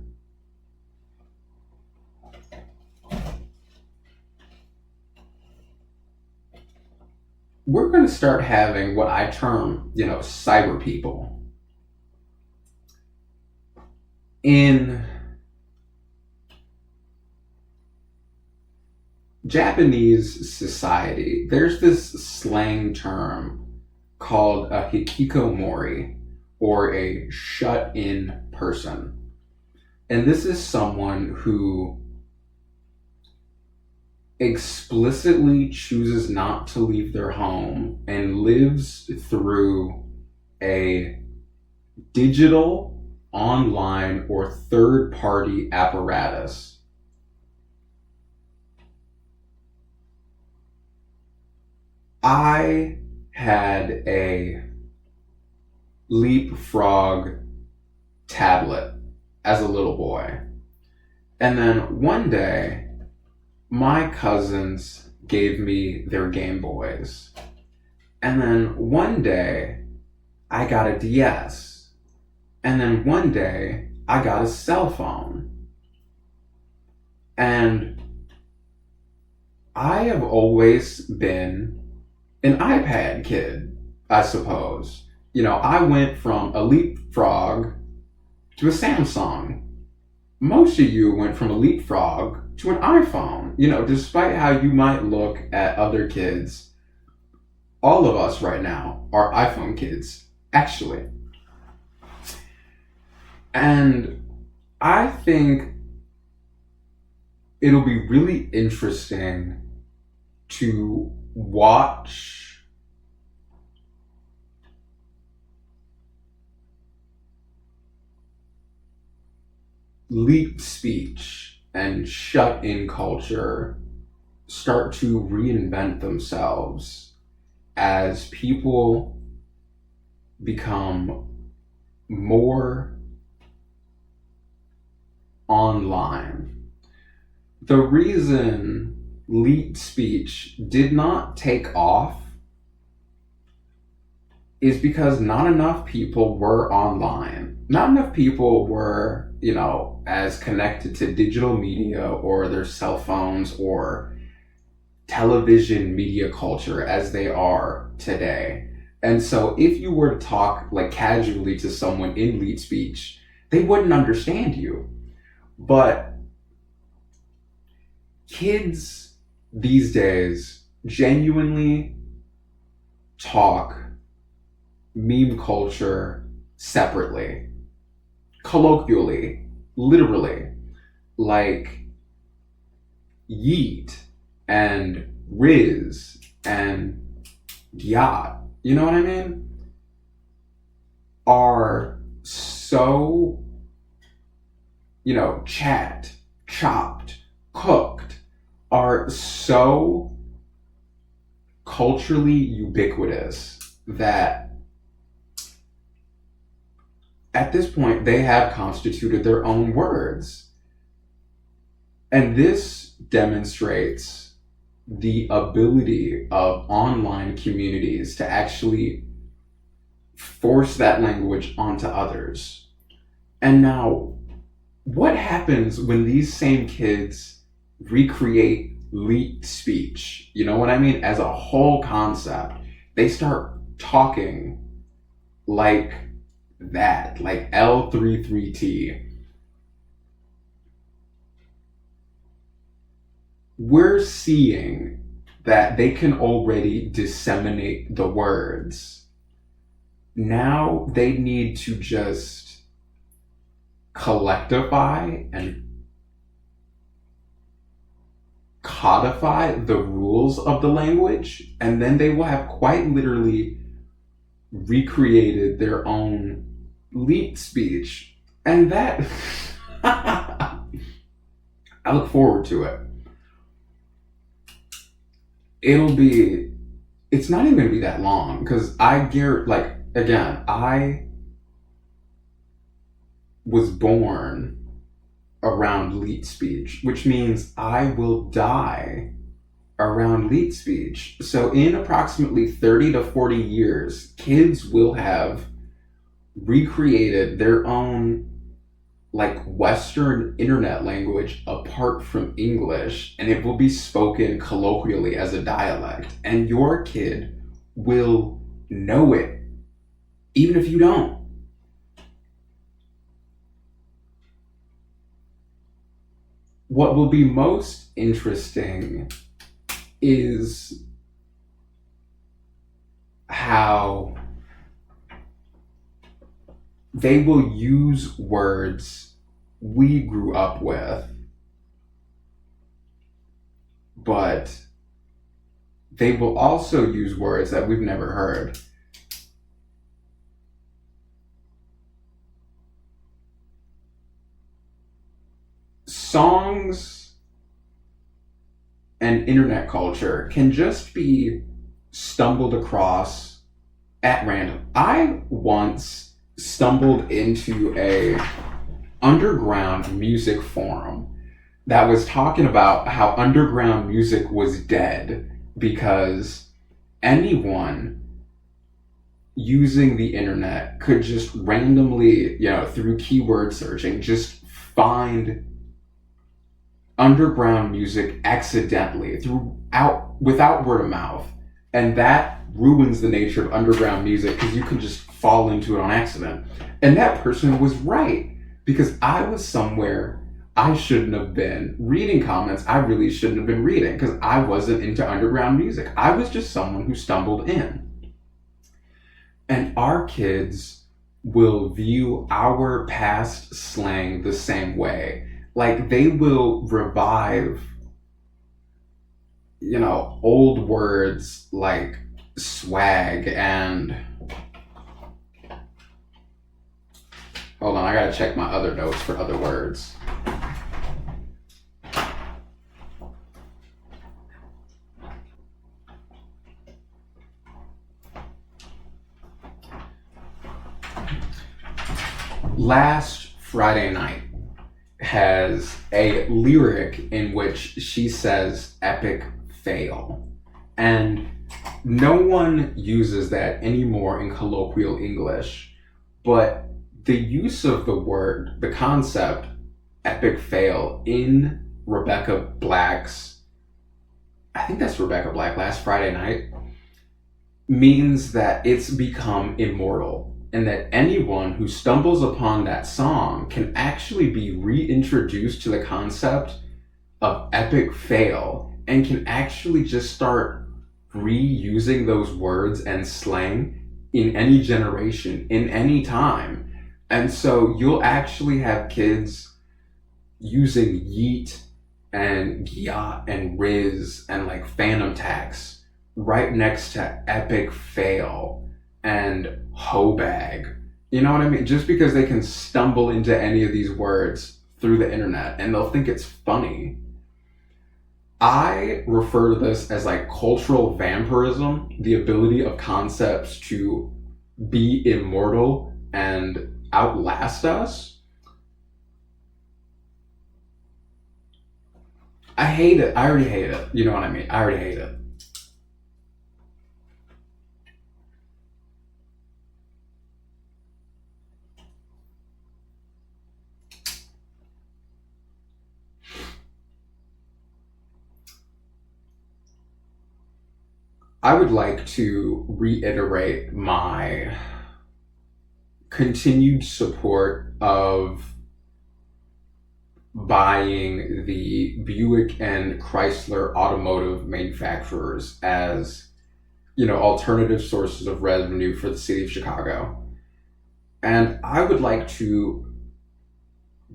we're going to start having what I term, cyber people. In Japanese society, there's this slang term called a hikikomori, or a shut-in person. And this is someone who explicitly chooses not to leave their home and lives through a digital, online, or third-party apparatus. I had a Leapfrog tablet as a little boy. And then one day, my cousins gave me their Game Boys. And then one day, I got a DS. And then one day, I got a cell phone. And I have always been an iPad kid, I suppose. I went from a Leapfrog to a Samsung. Most of you went from a Leapfrog to an iPhone. Despite how you might look at other kids, all of us right now are iPhone kids, actually. And I think it'll be really interesting to watch leap speech and shut-in culture start to reinvent themselves as people become more online. The reason leap speech did not take off is because not enough people were online. Not enough people were, as connected to digital media or their cell phones or television media culture as they are today. And so if you were to talk casually to someone in leap speech, they wouldn't understand you. But kids these days genuinely talk meme culture separately, colloquially, literally, like yeet and riz and yacht, you know what I mean? Are so, chat, chopped, cooked, are so culturally ubiquitous that at this point they have constituted their own words. And this demonstrates the ability of online communities to actually force that language onto others. And now, what happens when these same kids recreate leet speech? You know what I mean? As a whole concept, they start talking like that, like L33T. We're seeing that they can already disseminate the words. Now they need to just collectivify and codify the rules of the language, and then they will have quite literally recreated their own leet speech. And that, I look forward to it. It's not even going to be that long, because I was born around leet speech, which means I will die around leet speech. So in approximately 30 to 40 years, kids will have recreated their own Western internet language apart from English, and it will be spoken colloquially as a dialect. And your kid will know it, even if you don't. What will be most interesting is how they will use words we grew up with, but they will also use words that we've never heard. Songs and internet culture can just be stumbled across at random. I once stumbled into a underground music forum that was talking about how underground music was dead because anyone using the internet could just randomly, through keyword searching, just find underground music accidentally without word of mouth. And that ruins the nature of underground music, because you can just fall into it on accident. And that person was right, because I was somewhere I shouldn't have been reading comments I really shouldn't have been reading, because I wasn't into underground music. I was just someone who stumbled in. And our kids will view our past slang the same way. They will revive, old words like swag and... Hold on, I gotta check my other notes for other words. Last Friday Night has a lyric in which she says epic fail. And no one uses that anymore in colloquial English, but the use of the concept epic fail in Rebecca Black's, I think that's Rebecca Black, Last Friday Night, means that it's become immortal. And that anyone who stumbles upon that song can actually be reintroduced to the concept of epic fail, and can actually just start reusing those words and slang in any generation, in any time. And so you'll actually have kids using yeet and gyat and riz and phantom tax right next to epic fail and hoe bag. You know what I mean? Just because they can stumble into any of these words through the internet and they'll think it's funny. I refer to this as cultural vampirism, the ability of concepts to be immortal and outlast us. I hate it. I already hate it. You know what I mean? I already hate it. I would like to reiterate my continued support of buying the Buick and Chrysler automotive manufacturers as, alternative sources of revenue for the city of Chicago. And I would like to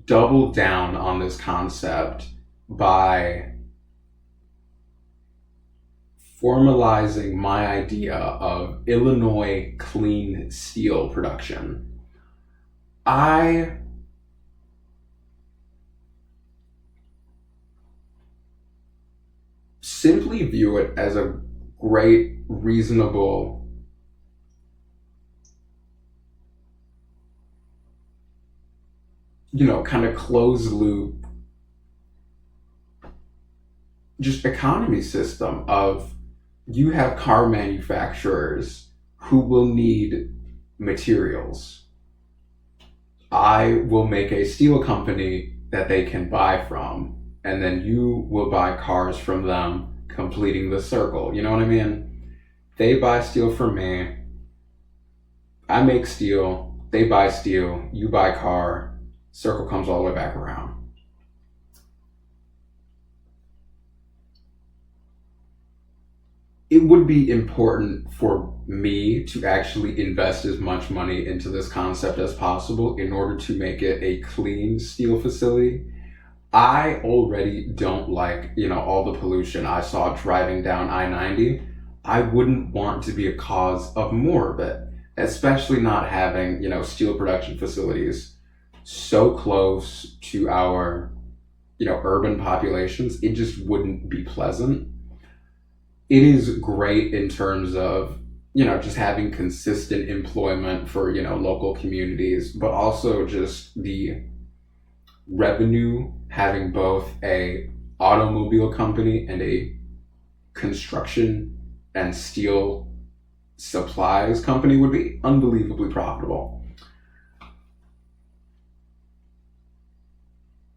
double down on this concept by formalizing my idea of Illinois clean steel production. I simply view it as a great, reasonable, kind of closed loop, just economy system of you have car manufacturers who will need materials. I will make a steel company that they can buy from, and then you will buy cars from them, completing the circle. You know what I mean? They buy steel from me, I make steel, they buy steel, you buy car, circle comes all the way back around. It would be important for me to actually invest as much money into this concept as possible in order to make it a clean steel facility. I already don't like, all the pollution I saw driving down I-90. I wouldn't want to be a cause of more of it, especially not having, steel production facilities so close to our, urban populations. It just wouldn't be pleasant. It is great in terms of, just having consistent employment for, local communities, but also just the revenue, having both a automobile company and a construction and steel supplies company would be unbelievably profitable.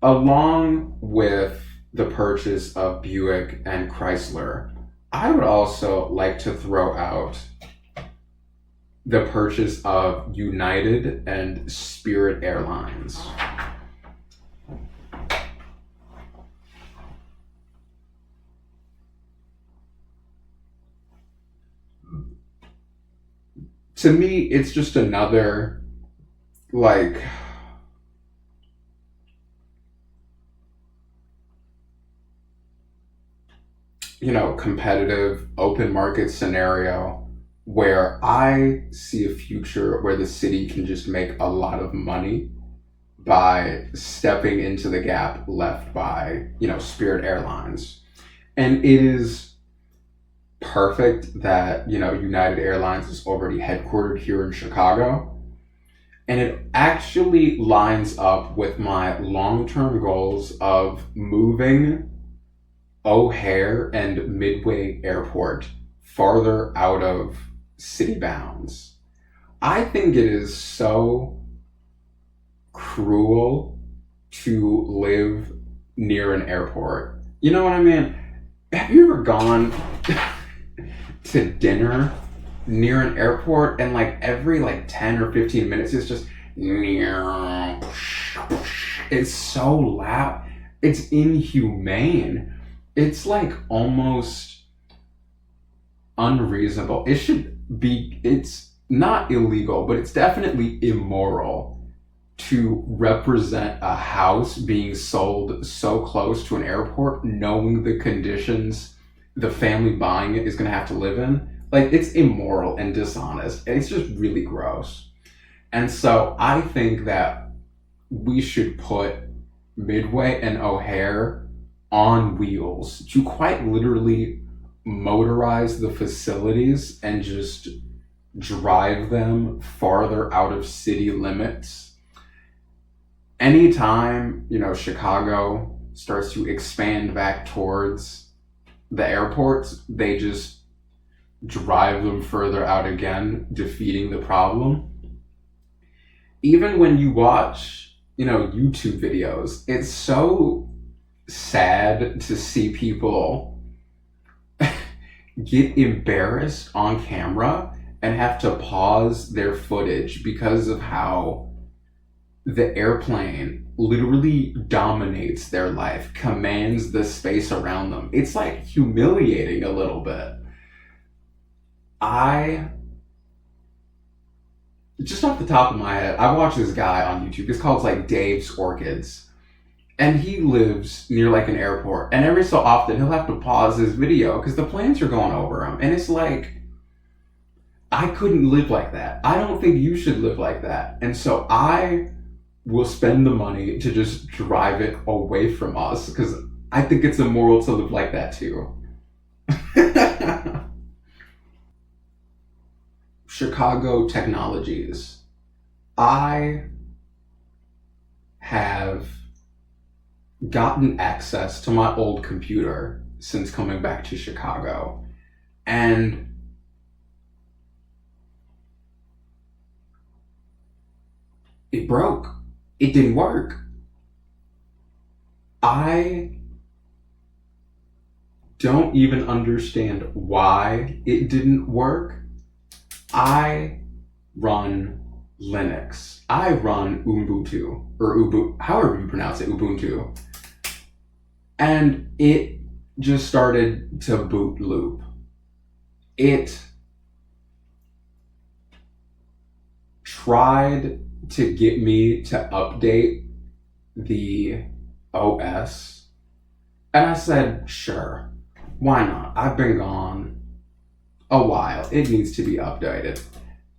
Along with the purchase of Buick and Chrysler, I would also like to throw out the purchase of United and Spirit Airlines. To me, it's just another, competitive open market scenario where I see a future where the city can just make a lot of money by stepping into the gap left by, Spirit Airlines. And it is perfect that, United Airlines is already headquartered here in Chicago. And it actually lines up with my long-term goals of moving O'Hare and Midway Airport farther out of city bounds. I think it is so cruel to live near an airport. You know what I mean? Have you ever gone to dinner near an airport and every 10 or 15 minutes it's just it's so loud. It's inhumane. It's almost unreasonable. It's not illegal, but it's definitely immoral to represent a house being sold so close to an airport, knowing the conditions the family buying it is going to have to live in. It's immoral and dishonest. It's just really gross. And so I think that we should put Midway and O'Hare on wheels to quite literally motorize the facilities and just drive them farther out of city limits. Anytime, Chicago starts to expand back towards the airports, they just drive them further out again, defeating the problem. Even when you watch, YouTube videos, it's so sad to see people get embarrassed on camera and have to pause their footage because of how the airplane literally dominates their life, commands the space around them. It's like humiliating a little bit. Just off the top of my head, I watch this guy on YouTube. It's called like Dave's Orchids. And he lives near like an airport. And every so often he'll have to pause his video because the planes are going over him. And it's like, I couldn't live like that. I don't think you should live like that. And so I will spend the money to just drive it away from us because I think it's immoral to live like that too. Chicago Technologies. I have gotten access to my old computer since coming back to Chicago. And it broke. It didn't work. I don't even understand why it didn't work. I run Linux. I run Ubuntu, or Ubuntu, however you pronounce it, Ubuntu. And it just started to boot loop. It tried to get me to update the OS. And I said, sure, why not? I've been gone a while. It needs to be updated.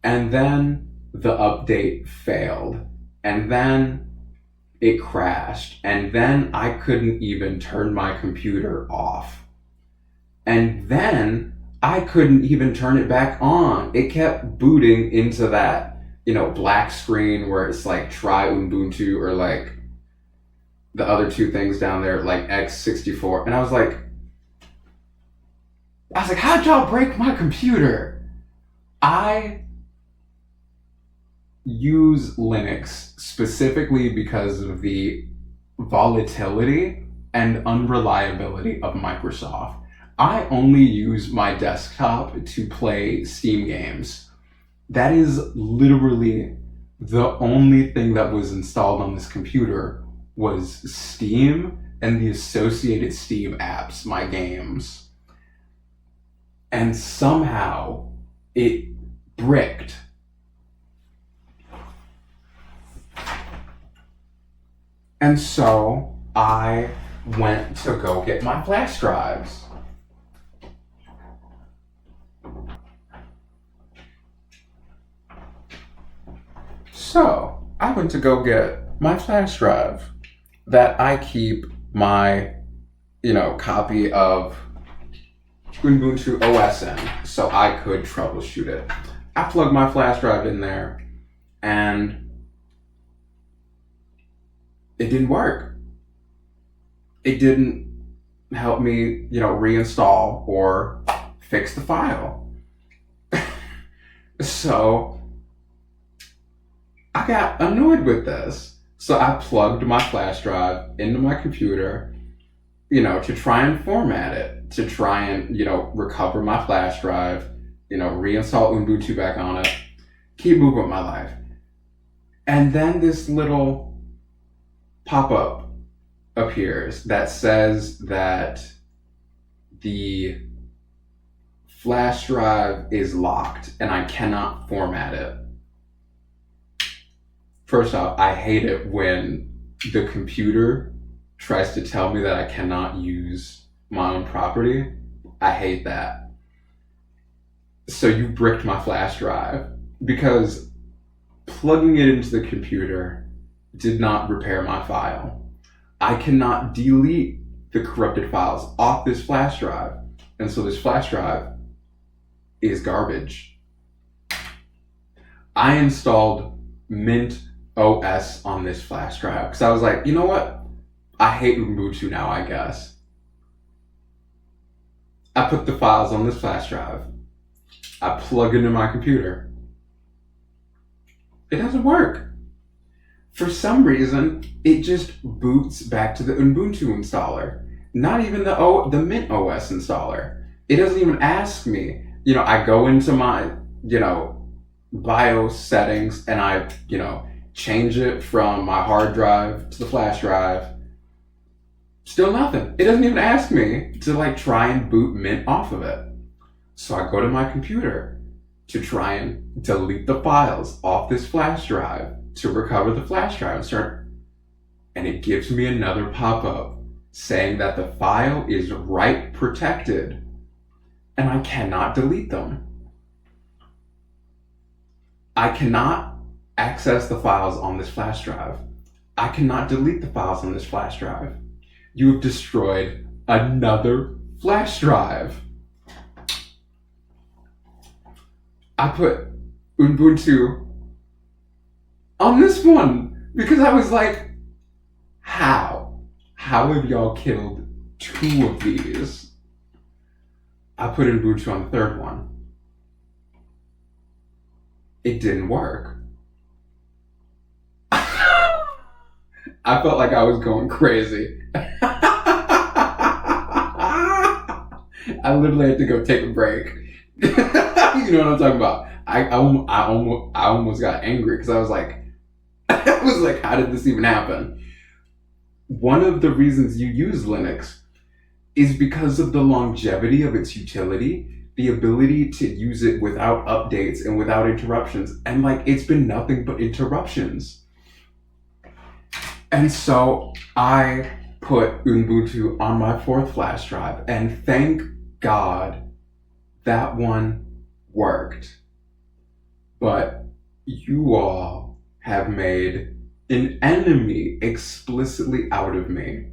And then the update failed. And then it crashed. And then I couldn't even turn my computer off. And then I couldn't even turn it back on. It kept booting into that, black screen where it's like try Ubuntu or like the other two things down there, like X64. And I was like, how'd y'all break my computer? I use Linux specifically because of the volatility and unreliability of Microsoft. I only use my desktop to play Steam games. That is literally the only thing that was installed on this computer was Steam and the associated Steam apps, my games. And somehow it bricked. And so I went to go get my flash drives. So I went to go get my flash drive that I keep my, copy of Ubuntu OS in, so I could troubleshoot it. I plugged my flash drive in there, and it didn't work. It didn't help me, reinstall or fix the file. So I got annoyed with this. So I plugged my flash drive into my computer, to try and format it, to try and, recover my flash drive, reinstall Ubuntu back on it, keep moving with my life. And then this little pop-up appears that says that the flash drive is locked and I cannot format it. First off, I hate it when the computer tries to tell me that I cannot use my own property. I hate that. So you bricked my flash drive because plugging it into the computer did not repair my file. I cannot delete the corrupted files off this flash drive. And so this flash drive is garbage. I installed Mint OS on this flash drive because I was like, you know what? I hate Ubuntu now, I guess. I put the files on this flash drive. I plug it into my computer. It doesn't work. For some reason, it just boots back to the Ubuntu installer. Not even the Mint OS installer. It doesn't even ask me. I go into my, BIOS settings and I, change it from my hard drive to the flash drive. Still nothing. It doesn't even ask me to like try and boot Mint off of it. So I go to my computer to try and delete the files off this flash drive to recover the flash drive and it gives me another pop-up saying that the file is write protected and I cannot delete them. I cannot access the files on this flash drive. I cannot delete the files on this flash drive. You have destroyed another flash drive. I put Ubuntu on this one because I was like, how? How have y'all killed 2 of these? I put Ubuntu on the third one. It didn't work. I felt like I was going crazy. I literally had to go take a break. You know what I'm talking about? I almost got angry because I was like, how did this even happen? One of the reasons you use Linux is because of the longevity of its utility, the ability to use it without updates and without interruptions. And like, it's been nothing but interruptions. And so I put Ubuntu on my 4th flash drive, and thank God that one worked. But you all have made an enemy explicitly out of me.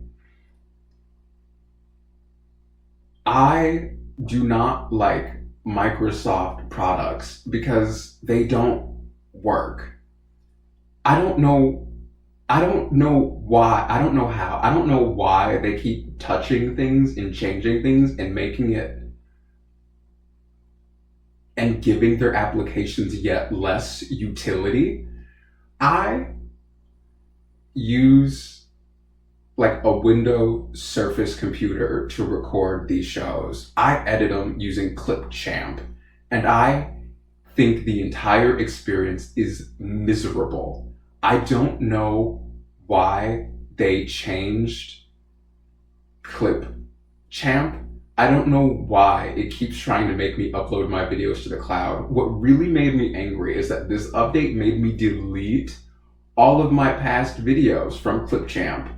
I do not like Microsoft products because they don't work. I don't know why. I don't know how. I don't know why they keep touching things and changing things and making it and giving their applications yet less utility. I use like a Windows Surface computer to record these shows. I edit them using Clipchamp, and I think the entire experience is miserable. I don't know why they changed Clipchamp. I don't know why it keeps trying to make me upload my videos to the cloud. What really made me angry is that this update made me delete all of my past videos from Clipchamp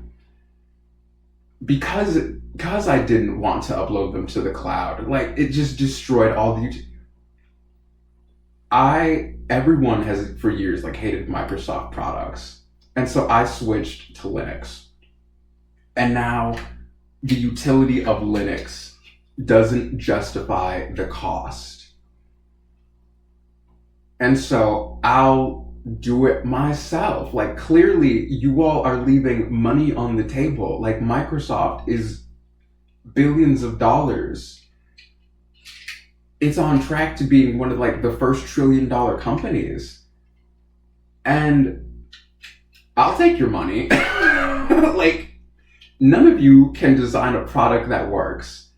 because I didn't want to upload them to the cloud. Like, it just destroyed all the everyone has for years like hated Microsoft products. And so I switched to Linux. And now the utility of Linux doesn't justify the cost. And so I'll do it myself. Like, clearly you all are leaving money on the table. Like, Microsoft is billions of dollars. It's on track to being one of like the first $1 trillion companies. And I'll take your money. Like, none of you can design a product that works.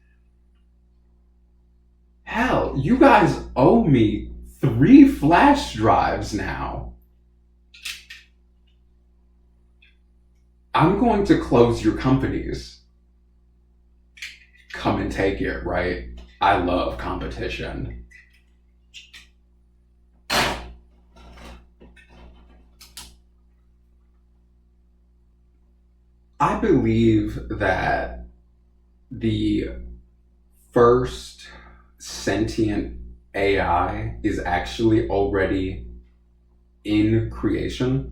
Hell, you guys owe me 3 flash drives now. I'm going to close your companies. Come and take it, right? I love competition. I believe that the first sentient AI is actually already in creation.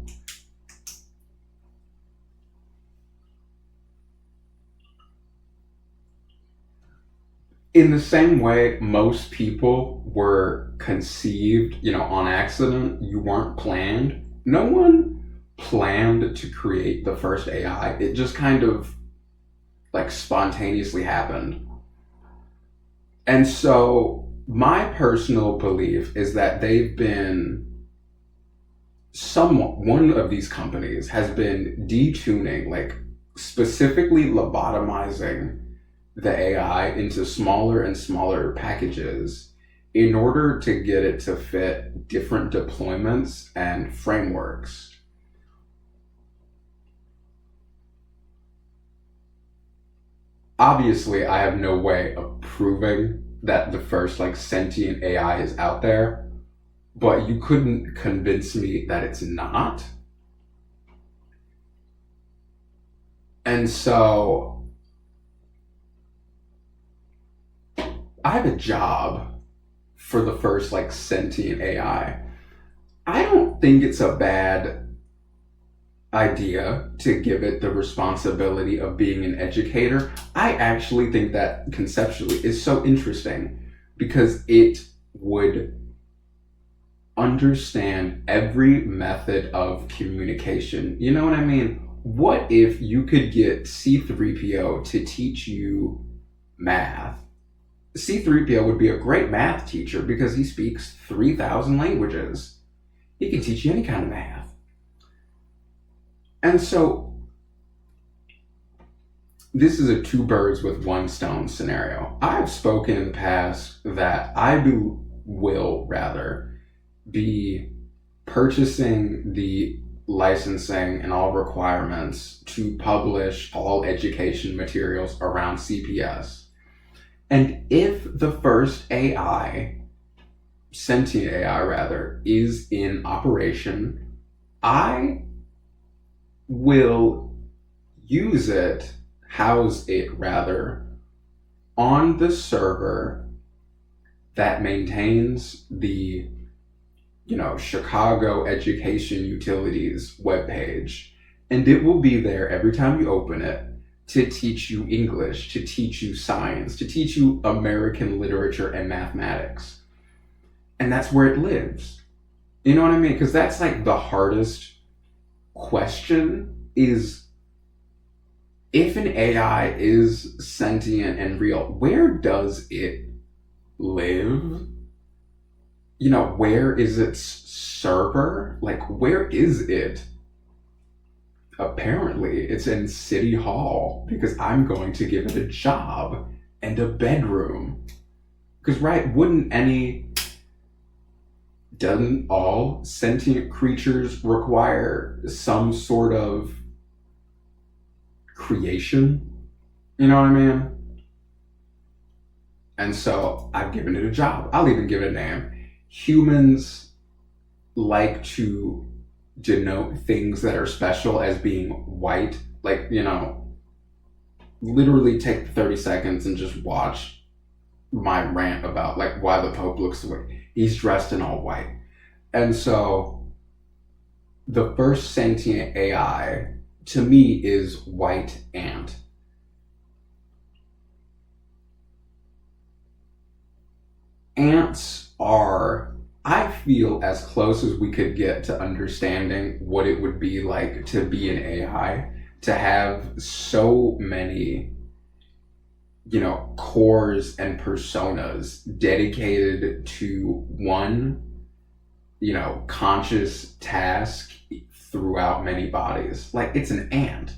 In the same way most people were conceived, on accident, you weren't planned. No one planned to create the first AI. It just kind of like spontaneously happened. And so my personal belief is that one of these companies has been detuning, like specifically lobotomizing the AI into smaller and smaller packages in order to get it to fit different deployments and frameworks. Obviously, I have no way of proving that the first like sentient AI is out there, but you couldn't convince me that it's not. And so I have a job for the first like sentient AI. I don't think it's a bad idea to give it the responsibility of being an educator. I actually think that conceptually is so interesting because it would understand every method of communication. You know what I mean? What if you could get C3PO to teach you math? C3PO would be a great math teacher because he speaks 3,000 languages. He can teach you any kind of math. And so this is a two birds with one stone scenario. I've spoken in the past that will rather be purchasing the licensing and all requirements to publish all education materials around CPS. And if the first sentient AI rather, is in operation, I will house it rather, on the server that maintains the Chicago Education Utilities webpage. And it will be there every time you open it to teach you English, to teach you science, to teach you American literature and mathematics. And that's where it lives. You know what I mean? Because that's like the hardest question is, if an AI is sentient and real, where does it live? Where is its server? Like, where is it? Apparently, it's in City Hall because I'm going to give it a job and a bedroom. Because, right, doesn't all sentient creatures require some sort of creation? You know what I mean? And so I've given it a job. I'll even give it a name. Humans like to denote things that are special as being white. Like, literally take 30 seconds and just watch my rant about like why the Pope looks the way he's dressed in all white. And so the first sentient AI to me is white ant. Ants are, I feel, as close as we could get to understanding what it would be like to be an AI, to have so many cores and personas dedicated to one conscious task throughout many bodies. Like, it's an ant.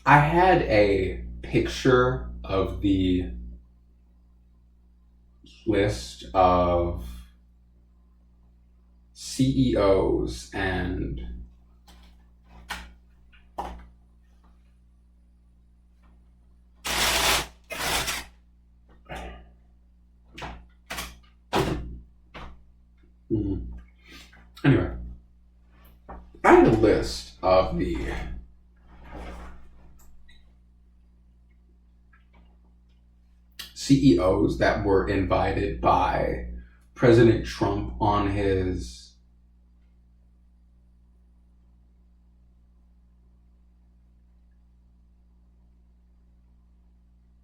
I had a picture of the list of CEOs and anyway, I had a list of the CEOs that were invited by President Trump on his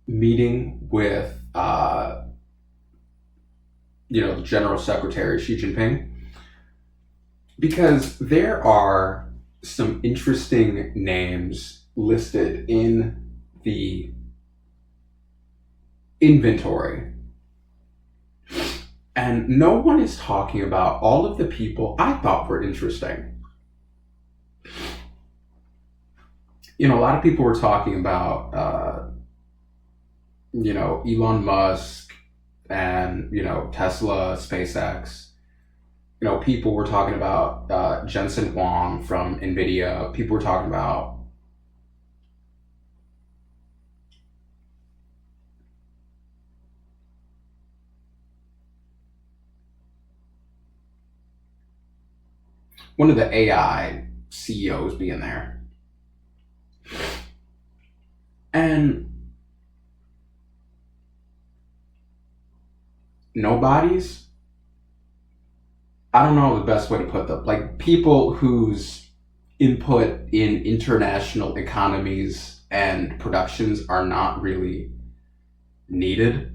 meeting with General Secretary Xi Jinping, because there are some interesting names listed in the inventory. And no one is talking about all of the people I thought were interesting. A lot of people were talking about, Elon Musk and, Tesla, SpaceX. People were talking about Jensen Huang from NVIDIA. People were talking about one of the AI CEOs being there. And nobody's, I don't know the best way to put them, like people whose input in international economies and productions are not really needed.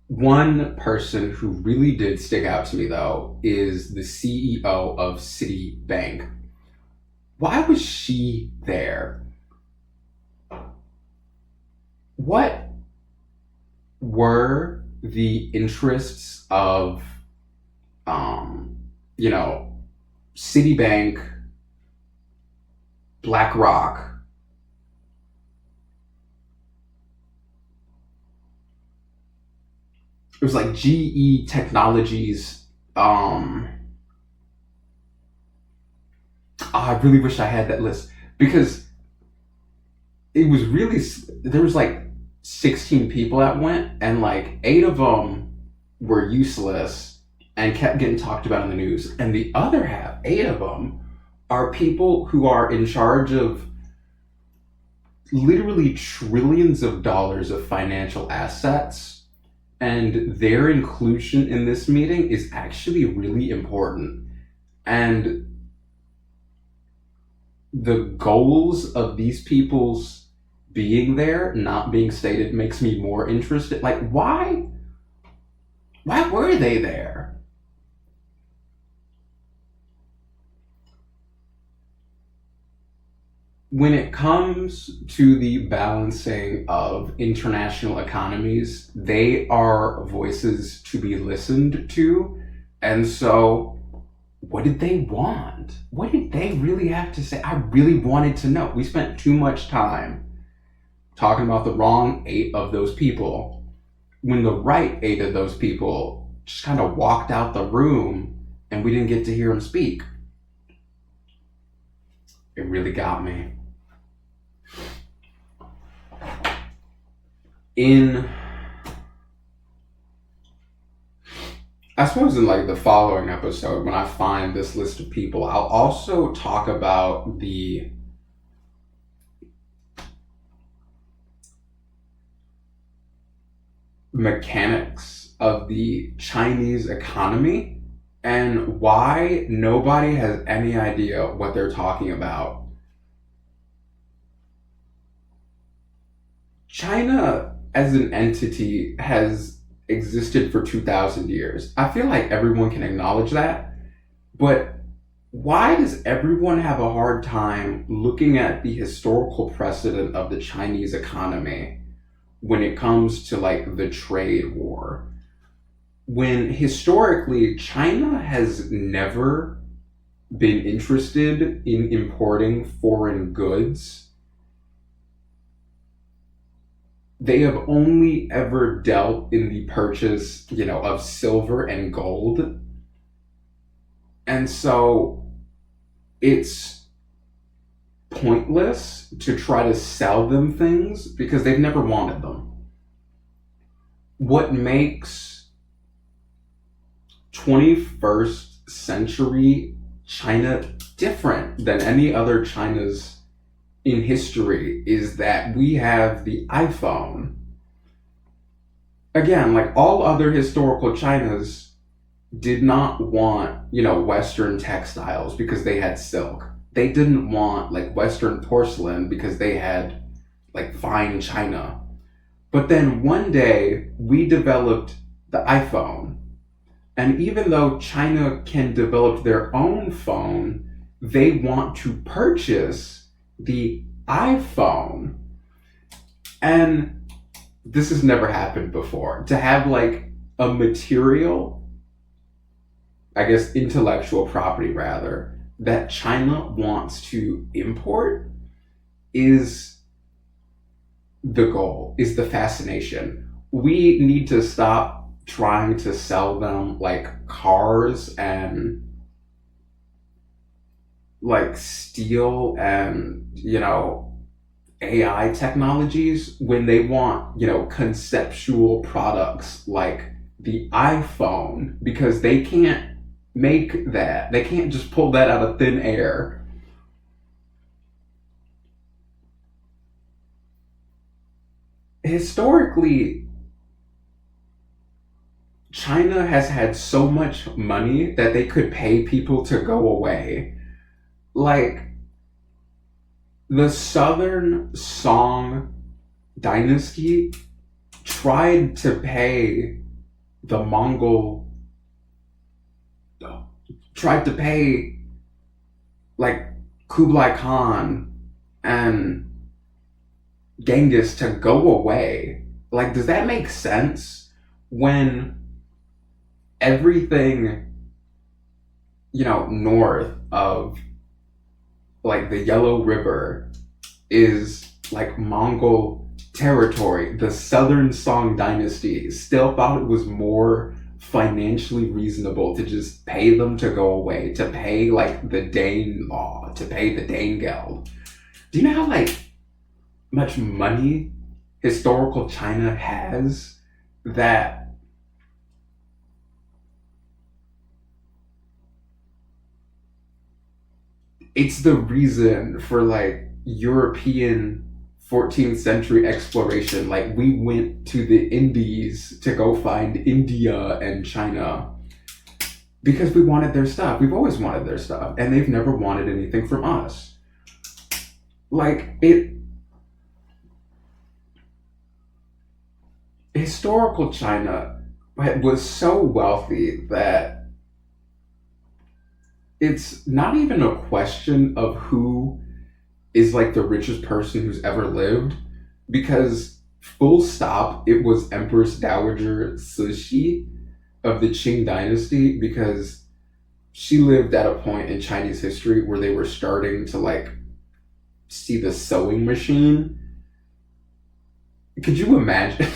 One person who really did stick out to me, though, is the CEO of Citibank. Why was she there? What were the interests of, Citibank, BlackRock, it was like GE Technologies. I really wish I had that list because it was really, there was like 16 people that went, and like 8 of them were useless and kept getting talked about in the news. And the other half, 8 of them, are people who are in charge of literally trillions of dollars of financial assets. And their inclusion in this meeting is actually really important. And the goals of these people's being there, not being stated, makes me more interested. Like, why were they there? When it comes to the balancing of international economies, they are voices to be listened to. And so, what did they want? What did they really have to say? I really wanted to know. We spent too much time talking about the wrong 8 of those people when the right 8 of those people just kind of walked out the room and we didn't get to hear them speak. It really got me. I suppose in like the following episode, when I find this list of people, I'll also talk about the mechanics of the Chinese economy and why nobody has any idea what they're talking about. China as an entity has existed for 2,000 years. I feel like everyone can acknowledge that, but why does everyone have a hard time looking at the historical precedent of the Chinese economy when it comes to like the trade war? When historically China has never been interested in importing foreign goods. They have only ever dealt in the purchase, of silver and gold. And so it's pointless to try to sell them things because they've never wanted them. What makes 21st century China different than any other China's in history is that we have the iPhone. Again, like all other historical Chinas did not want, Western textiles because they had silk. They didn't want like Western porcelain because they had like fine china. But then one day we developed the iPhone. And even though China can develop their own phone, they want to purchase the iPhone. And this has never happened before. To have like a material, I guess intellectual property rather, that China wants to import is the goal, is the fascination. We need to stop trying to sell them like cars and like steel and, AI technologies when they want, conceptual products like the iPhone, because they can't make that. They can't just pull that out of thin air. Historically, China has had so much money that they could pay people to go away. Like, the Southern Song dynasty tried to pay the Mongol, tried to pay like Kublai Khan and Genghis to go away. Like, does that make sense when everything, north of like the Yellow River is like Mongol territory? The Southern Song dynasty still thought it was more financially reasonable to just pay them to go away, to pay like the Dane law, to pay the Dane Geld. Do you know how like much money historical China has, that it's the reason for like European 14th century exploration? Like, we went to the Indies to go find India and China because we wanted their stuff. We've always wanted their stuff, and they've never wanted anything from us. Like, historical China was so wealthy that it's not even a question of who is like the richest person who's ever lived, because full stop, it was Empress Dowager Cixi of the Qing dynasty, because she lived at a point in Chinese history where they were starting to like see the sewing machine. Could you imagine?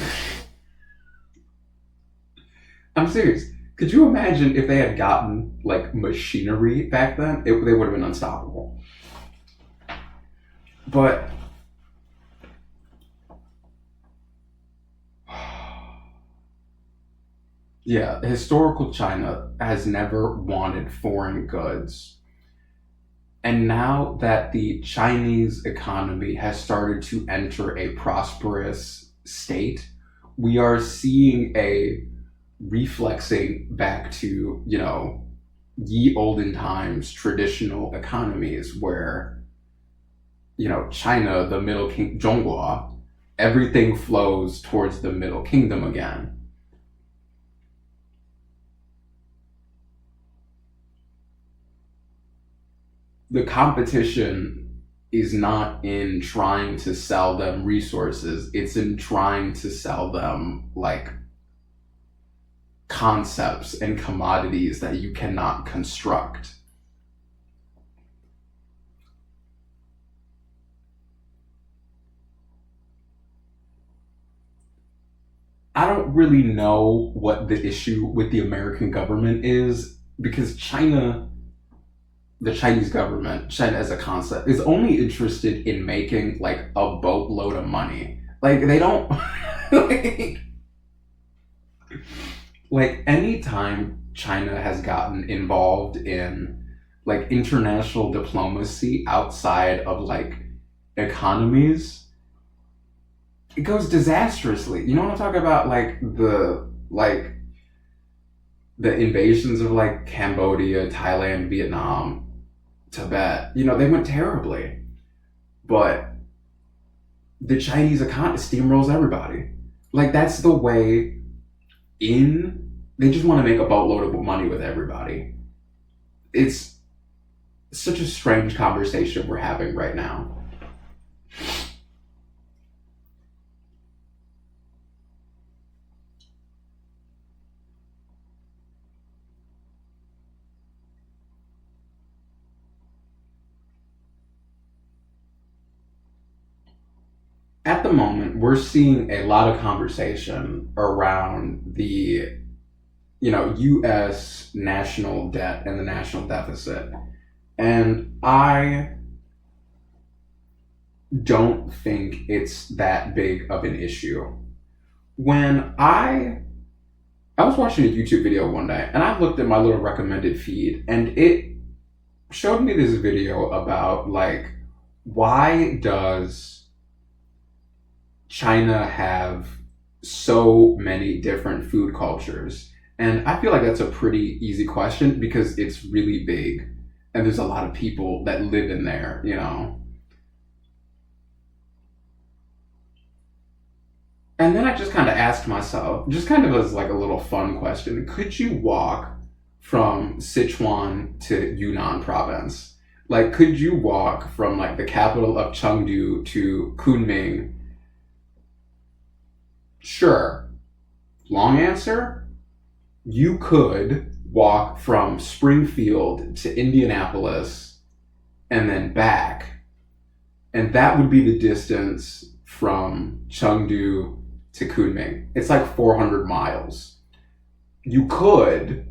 I'm serious. Could you imagine if they had gotten like machinery back then? They would have been unstoppable. But yeah, historical China has never wanted foreign goods. And now that the Chinese economy has started to enter a prosperous state, we are seeing a reflexing back to, ye olden times traditional economies where, China, the Middle King, Zhonghua, everything flows towards the Middle Kingdom again. The competition is not in trying to sell them resources, it's in trying to sell them like concepts and commodities that you cannot construct. I don't really know what the issue with the American government is, because the Chinese government, China as a concept, is only interested in making like a boatload of money. Like, they don't like, anytime China has gotten involved in like international diplomacy outside of like economies, it goes disastrously. You know what I'm talking about? Like the invasions of like Cambodia, Thailand, Vietnam, Tibet, they went terribly. But the Chinese economy steamrolls everybody. Like, that's the way in. They just want to make a boatload of money with everybody. It's such a strange conversation we're having right now. At the moment, we're seeing a lot of conversation around the, U.S. national debt and the national deficit. And I don't think it's that big of an issue. When I was watching a YouTube video one day and I looked at my little recommended feed and it showed me this video about like why does China have so many different food cultures? And I feel like that's a pretty easy question because it's really big and there's a lot of people that live in there. And then I just kind of asked myself, just kind of as like a little fun question, could you walk from Sichuan to Yunnan province? Like, could you walk from like the capital of Chengdu to Kunming? Sure. Long answer, you could walk from Springfield to Indianapolis and then back. And that would be the distance from Chengdu to Kunming. It's like 400 miles. You could.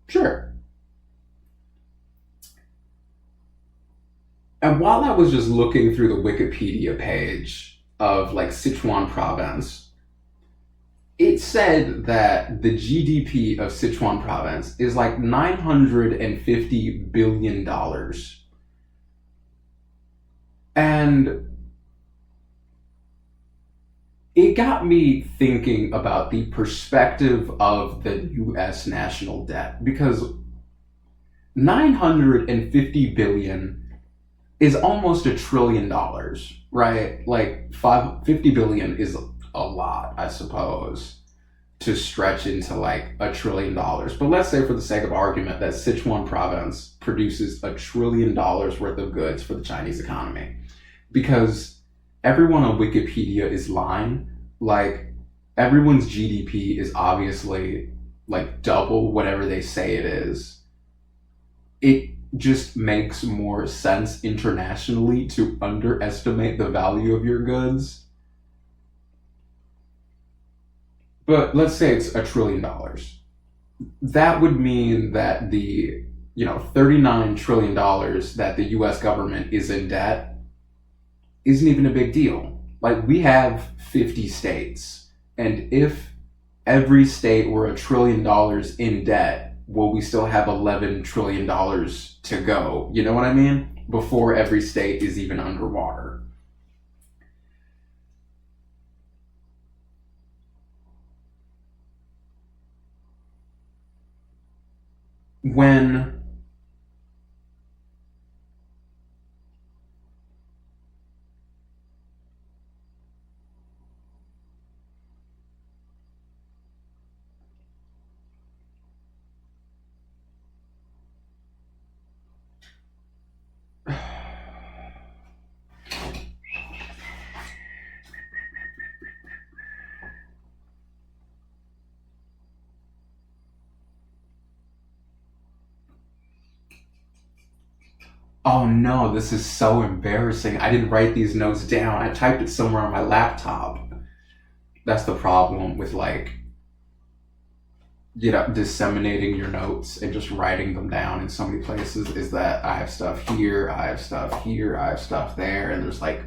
Sure. And while I was just looking through the Wikipedia page of like Sichuan province, it said that the GDP of Sichuan province is like $950 billion. And it got me thinking about the perspective of the US national debt because 950 billion is almost $1 trillion, right? Like 50 billion is a lot, I suppose, to stretch into like $1 trillion. But let's say for the sake of argument that Sichuan province produces $1 trillion worth of goods for the Chinese economy. Because everyone on Wikipedia is lying. Like, everyone's GDP is obviously like double whatever they say it is. It just makes more sense internationally to underestimate the value of your goods. But let's say it's $1 trillion. That would mean that the, $39 trillion that the US government is in debt isn't even a big deal. Like, we have 50 states, and if every state were $1 trillion in debt, will we still have $11 trillion to go? You know what I mean? Before every state is even underwater. When oh no, this is so embarrassing. I didn't write these notes down. I typed it somewhere on my laptop. That's the problem with like, disseminating your notes and just writing them down in so many places is that I have stuff here, I have stuff here, I have stuff there, and there's like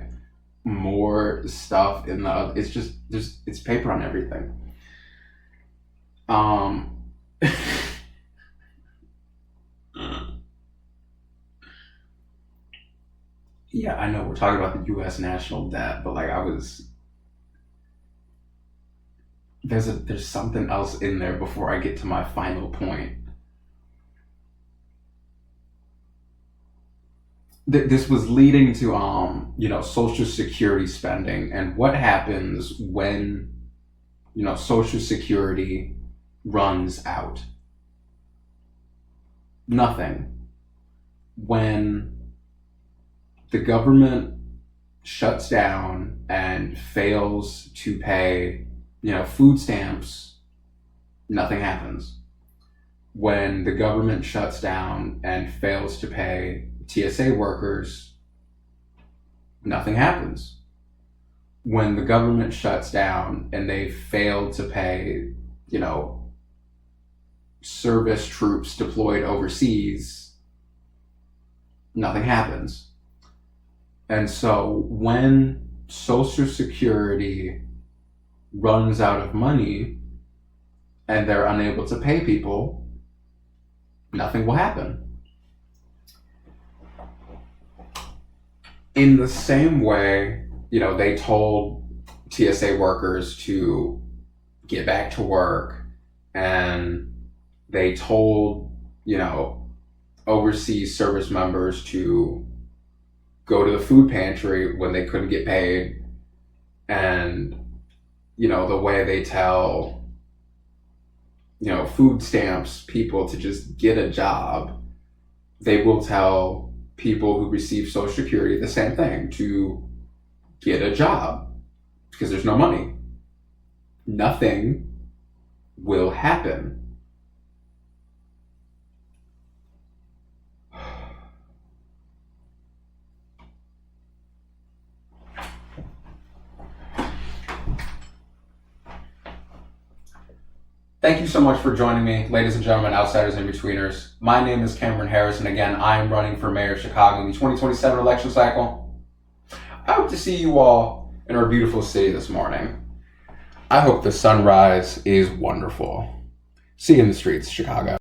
more stuff in the other. It's just, it's paper on everything. Um, yeah, I know we're talking about the U.S. national debt, but like there's something else in there before I get to my final point. This was leading to Social Security spending and what happens when Social Security runs out. Nothing. When the government shuts down and fails to pay, food stamps, nothing happens. When the government shuts down and fails to pay TSA workers, nothing happens. When the government shuts down and they fail to pay, service troops deployed overseas, nothing happens. And so when Social Security runs out of money and they're unable to pay people, nothing will happen. In the same way, they told TSA workers to get back to work, and they told, overseas service members to go to the food pantry when they couldn't get paid. And, the way they tell, food stamps people to just get a job, they will tell people who receive Social Security the same thing, to get a job, because there's no money. Nothing will happen. Thank you so much for joining me, ladies and gentlemen, outsiders and in-betweeners. My name is Cameron Harris, and again, I am running for mayor of Chicago in the 2027 election cycle. I hope to see you all in our beautiful city this morning. I hope the sunrise is wonderful. See you in the streets, Chicago.